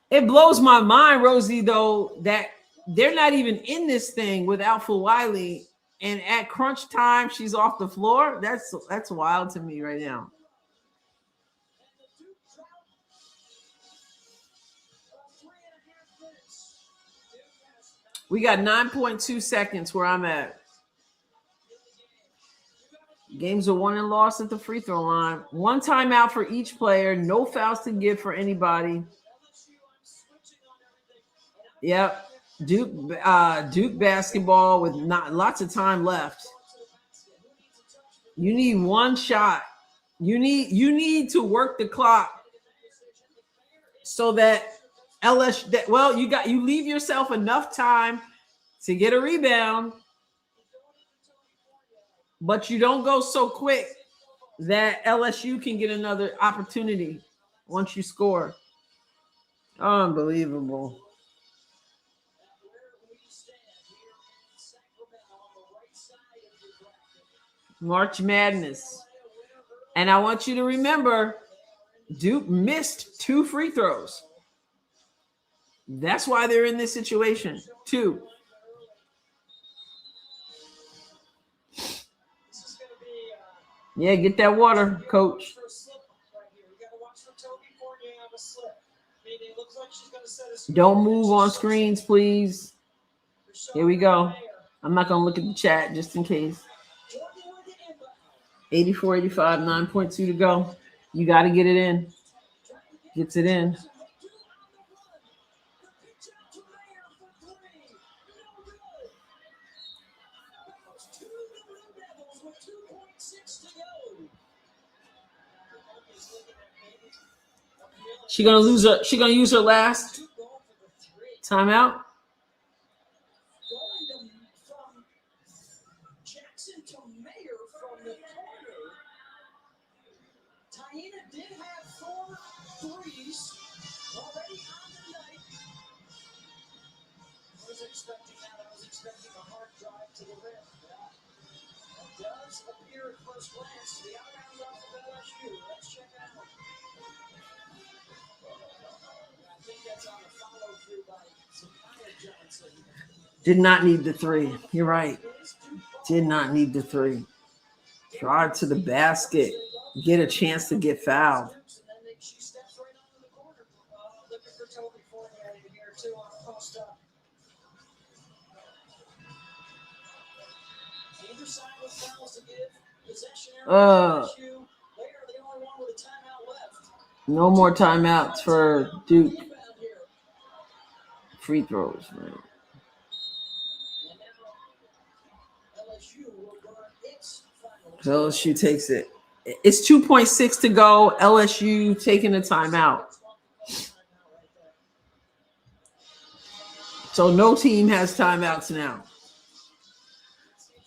It blows my mind, Rosie, though, that they're not even in this thing without Phil Wiley. And at crunch time, she's off the floor. That's wild to me right now. We got 9.2 seconds where I'm at. Games are won and lost at the free throw line. One timeout for each player. No fouls to give for anybody. Yep. Duke basketball with not lots of time left. You need one shot. You need to work the clock so that you leave yourself enough time to get a rebound, but you don't go so quick that LSU can get another opportunity once you score. Unbelievable. March Madness. And I want you to remember, Duke missed 2 free throws. That's why they're in this situation. 2. Yeah, get that water, coach. Don't move on screens, please. Here we go. I'm not going to look at the chat just in case. 84-85, 9.2 to go. You got to get it in. Gets it in. She gonna use her last timeout. From Jackson to Mayer from the corner. Taina did have 4 threes already on the night. I was expecting that. I was expecting a hard drive to the rim. It does appear at first glance to be out of bounds off of LSU. Let's check it out. I think that's on a follow through by Summitt Johnson. Did not need the 3. You're right. Did not need the 3. Drive to the basket. Get a chance to get fouled. No more timeouts for Duke. Free throws, man. LSU takes it. It's 2.6 to go. LSU taking a timeout. So no team has timeouts now.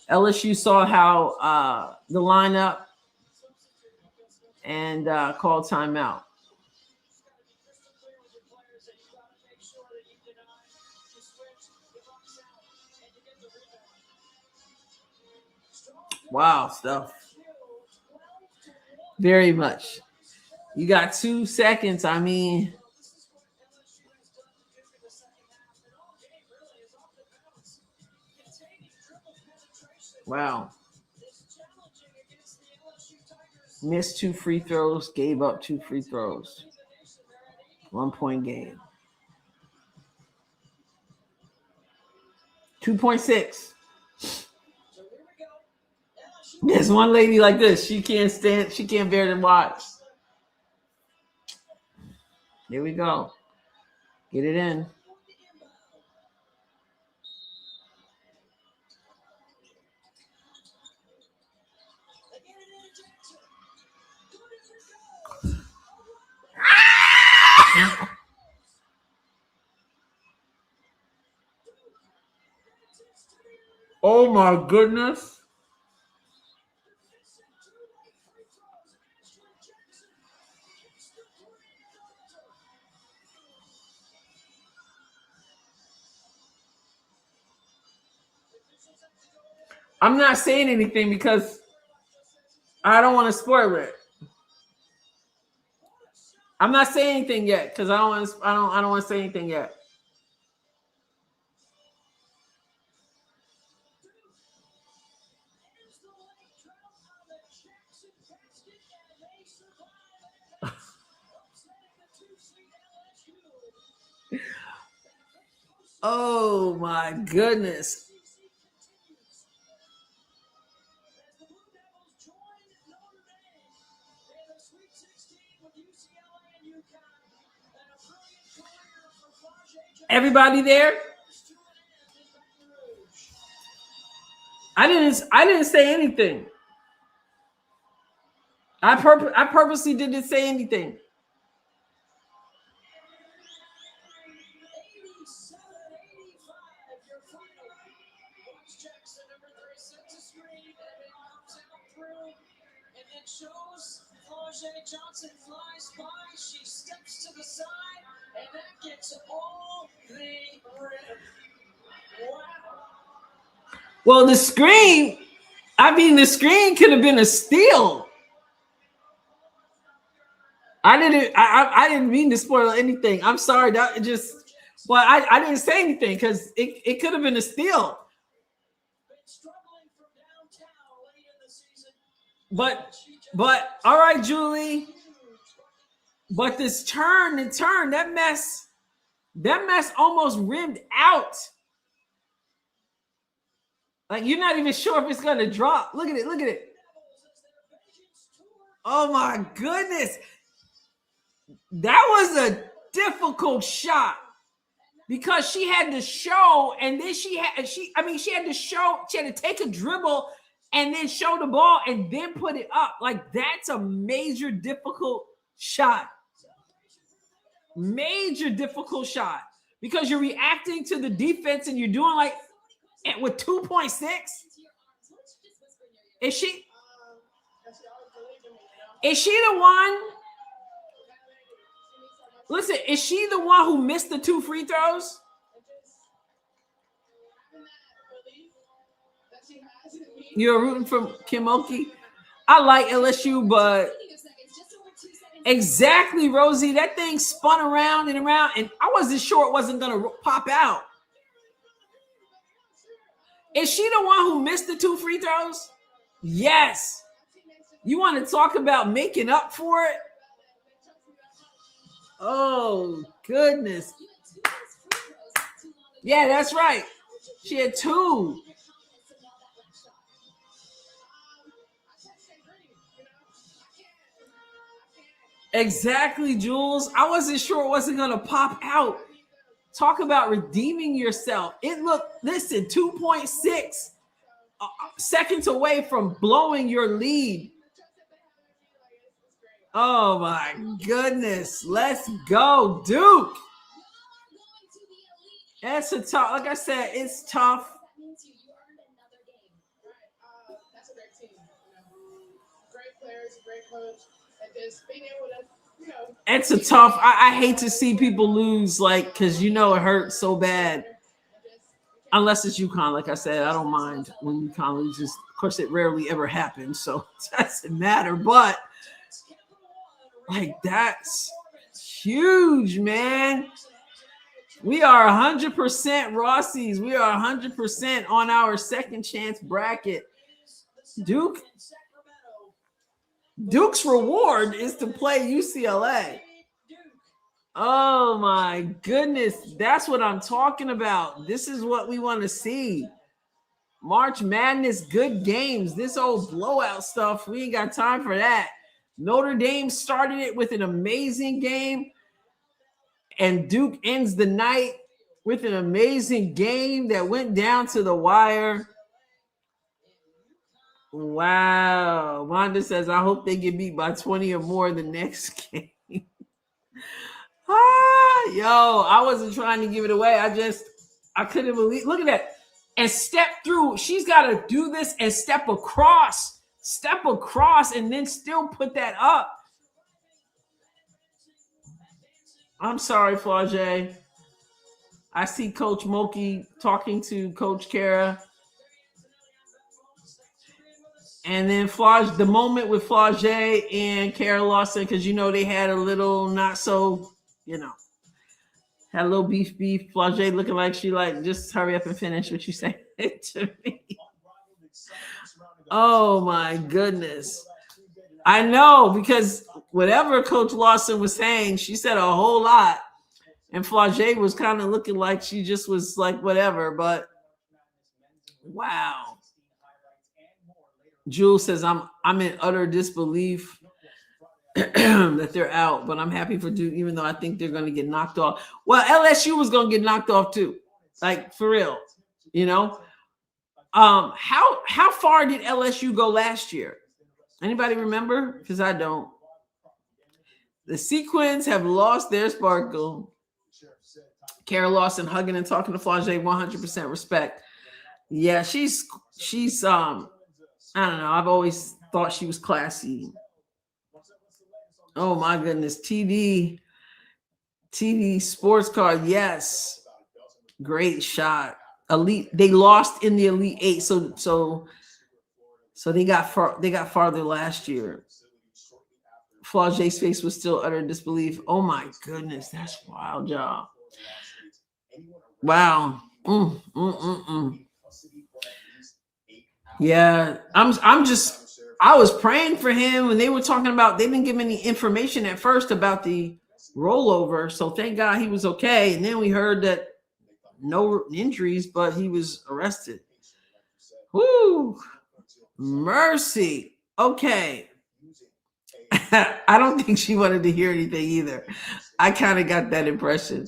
LSU saw how the lineup and called timeout. Wow, stuff. Very much. You got 2 seconds. I mean, wow. Missed 2 free throws, gave up 2 free throws. 1 point game. 2.6. There's one lady like this. She can't bear to watch. Here we go. Get it in. Oh my goodness. I'm not saying anything because I don't want to spoil it. I'm not saying anything yet because I don't want to say anything yet. Oh my goodness. Everybody there? I didn't say anything. I purposely didn't say anything. Shows Johnson flies by, she steps to the side, and that gets all the rim. Wow. Well, the screen could have been a steal. I didn't mean to spoil anything. I'm sorry. But I didn't say anything because it could have been a steal. But all right, Julie. But this turn, that mess almost rimmed out. Like you're not even sure if it's gonna drop. Look at it. Oh my goodness. That was a difficult shot because she had to show, and then she had to take a dribble and then show the ball and then put it up. Like that's a major difficult shot. Major difficult shot because you're reacting to the defense and you're doing like with 2.6. Is she the one? Listen, is she the one who missed the 2 free throws? You're rooting for Kimoki? I like LSU, but exactly, Rosie. That thing spun around and around, and I wasn't sure it wasn't going to pop out. Is she the one who missed the 2 free throws? Yes. You want to talk about making up for it? Oh, goodness. Yeah, that's right. She had 2. Exactly, Jules. I wasn't sure it wasn't going to pop out. Talk about redeeming yourself. Listen, 2.6 seconds away from blowing your lead. Oh my goodness. Let's go, Duke. That's a tough, like I said, it's tough. That's a great team. Great players, great coach, and just being able to, It's a tough. I hate to see people lose, because it hurts so bad. Unless it's UConn, like I said, I don't mind when UConn loses. Of course, it rarely ever happens, so it doesn't matter. But that's huge, man. We are 100% Rossies. We are 100% on our second chance bracket. Duke's reward is to play UCLA. Oh my goodness. That's what I'm talking about. This is what we want to see. March Madness, good games. This old blowout stuff, we ain't got time for that. Notre Dame started it with an amazing game, and Duke ends the night with an amazing game that went down to the wire. Wow. Wanda says, I hope they get beat by 20 or more the next game. Yo, I wasn't trying to give it away. I couldn't believe. Look at that. and step through. She's got to do this and step across, and then still put that up. I'm sorry, Flau'jae. I see Coach Moki talking to Coach Kara. And then the moment with Flau'jae and Kara Lawson, because they had a little not so, had a little beef. Flau'jae looking like she just hurry up and finish what you saying to me. Oh my goodness. I know, because whatever Coach Lawson was saying, she said a whole lot. And Flau'jae was kind of looking like she just was like whatever, but wow. Jules says I'm in utter disbelief that they're out, but I'm happy for Duke, even though I think they're going to get knocked off. Well, LSU was going to get knocked off too, like for real, How far did LSU go last year? Anybody remember? Because I don't. The Sequins have lost their sparkle. Kara Lawson hugging and talking to Flau'jae, 100% respect. Yeah, she's I don't know. I've always thought she was classy. Oh my goodness. TV sports card. Yes. Great shot. Elite. They lost in the Elite Eight. So they got farther last year. Flau'jae's face was still utter disbelief. Oh my goodness. That's wild, y'all. Wow. Yeah. I was praying for him when they were talking about, they didn't give any information at first about the rollover. So thank God he was okay. And then we heard that no injuries, but he was arrested. Whoo, mercy. Okay. I don't think she wanted to hear anything either. I kind of got that impression,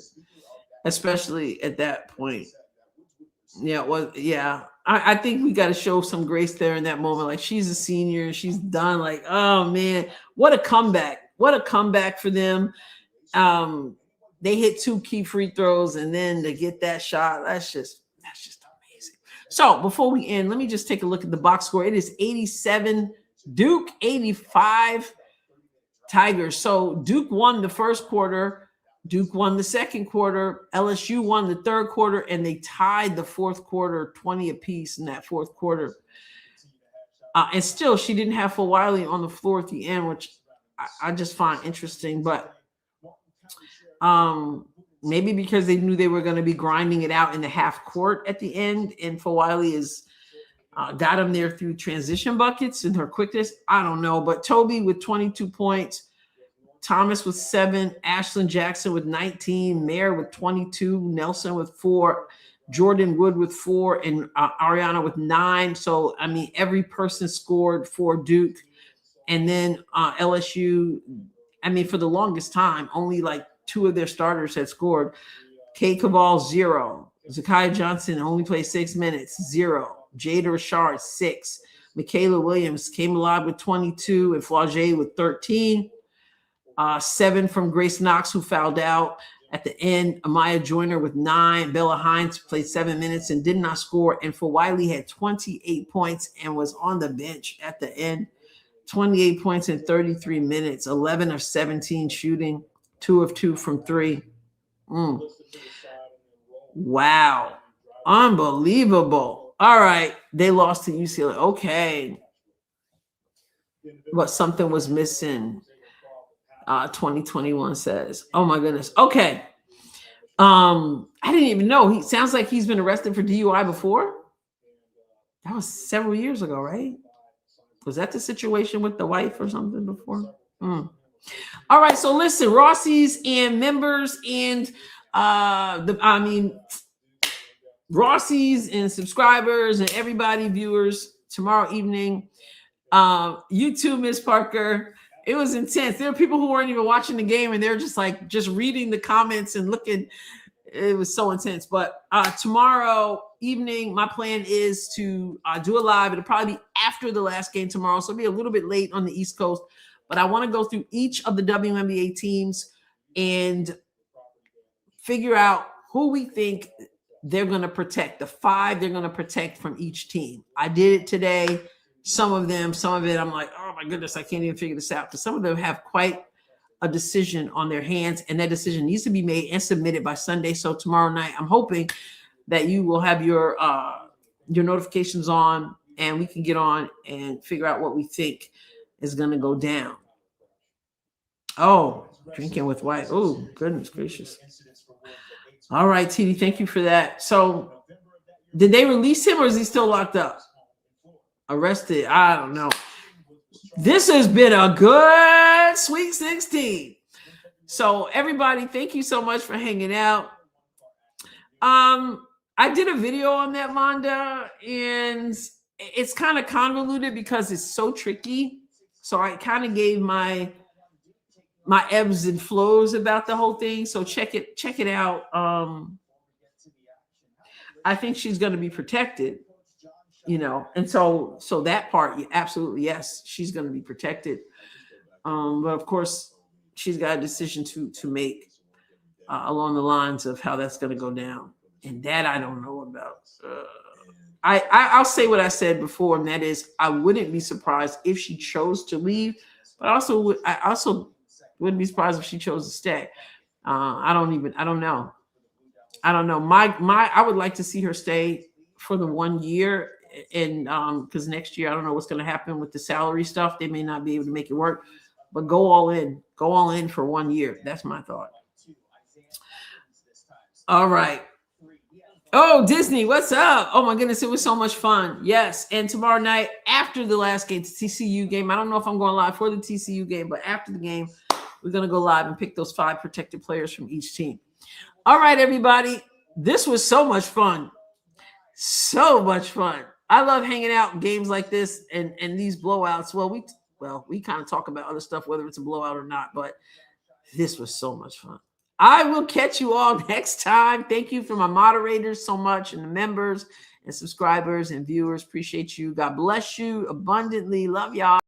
especially at that point. Yeah, well, yeah. I think we got to show some grace there in that moment. Like, she's a senior, she's done. Like, oh man, what a comeback! What a comeback for them. They hit 2 key free throws, and then to get that shot, that's just amazing. So before we end, let me just take a look at the box score. It is 87 Duke, 85 Tigers. So Duke won the first quarter. Duke won the second quarter. LSU won the third quarter, and they tied the fourth quarter 20 apiece in that fourth quarter. And still, she didn't have Wiley on the floor at the end, which I just find interesting. But maybe because they knew they were going to be grinding it out in the half court at the end, and Wiley is got them there through transition buckets and her quickness. I don't know, but Toby with 22 points. Thomas with 7, Ashlyn Jackson with 19, Mayer with 22, Nelson with 4, Jordan Wood with 4, and Ariana with 9. So, I mean, every person scored for Duke. And then LSU, I mean, for the longest time, only like 2 of their starters had scored. Kay Cabal, 0. Zakiya Johnson only played 6 minutes, 0. Jada Richard, 6. Michaela Williams came alive with 22, and Flau'jae with 13. 7 from Grace Knox, who fouled out at the end. Amaya Joyner with 9. Bella Hines played 7 minutes and did not score. And Wiley had 28 points and was on the bench at the end. 28 points in 33 minutes, 11 of 17 shooting, 2 of 2 from 3. Wow. Unbelievable. All right. They lost to UCLA. Okay. But something was missing. 2021 says. Oh my goodness. Okay. I didn't even know. He sounds like he's been arrested for DUI before. That was several years ago, right? Was that the situation with the wife or something before? All right. So listen, Rossies and members and Rossies and subscribers and everybody, viewers, tomorrow evening. You too, Miss Parker. It was intense. There were people who weren't even watching the game, and they're just reading the comments and looking. It was so intense. But tomorrow evening, my plan is to do a live. It'll probably be after the last game tomorrow, so it'll be a little bit late on the East Coast. But I want to go through each of the WNBA teams and figure out who we think they're going to protect. The 5 they're going to protect from each team. I did it today. Some of it, I'm like, oh my goodness, I can't even figure this out. Because some of them have quite a decision on their hands, and that decision needs to be made and submitted by Sunday. So tomorrow night, I'm hoping that you will have your notifications on, and we can get on and figure out what we think is going to go down. Oh, drinking with white. Oh, goodness gracious. All right, TD, thank you for that. So did they release him, or is he still locked up? Arrested? I don't know. This has been a good Sweet 16. So everybody, thank you so much for hanging out. I did a video on that, Vonda, and it's kind of convoluted because it's so tricky. So I kind of gave my ebbs and flows about the whole thing. So check it out. I think she's going to be protected, and so that part, absolutely, yes, she's going to be protected. But of course, she's got a decision to make along the lines of how that's going to go down, and that I don't know about. I'll say what I said before, and that is, I wouldn't be surprised if she chose to leave, but I also wouldn't be surprised if she chose to stay. I don't know. I would like to see her stay for the 1 year, and because next year I don't know what's going to happen with the salary stuff. They may not be able to make it work, but go all in for 1 year. That's my thought. All right. Oh, Disney, what's up? Oh my goodness, it was so much fun. Yes, and tomorrow night after the last game, the TCU game. I don't know if I'm going live for the TCU game, but after the game, we're going to go live and pick those 5 protected players from each team. All right, everybody. This was so much fun. So much fun. I love hanging out in games like this and these blowouts. We kind of talk about other stuff, whether it's a blowout or not, but this was so much fun. I will catch you all next time. Thank you for my moderators so much, and the members and subscribers and viewers. Appreciate you. God bless you abundantly. Love y'all.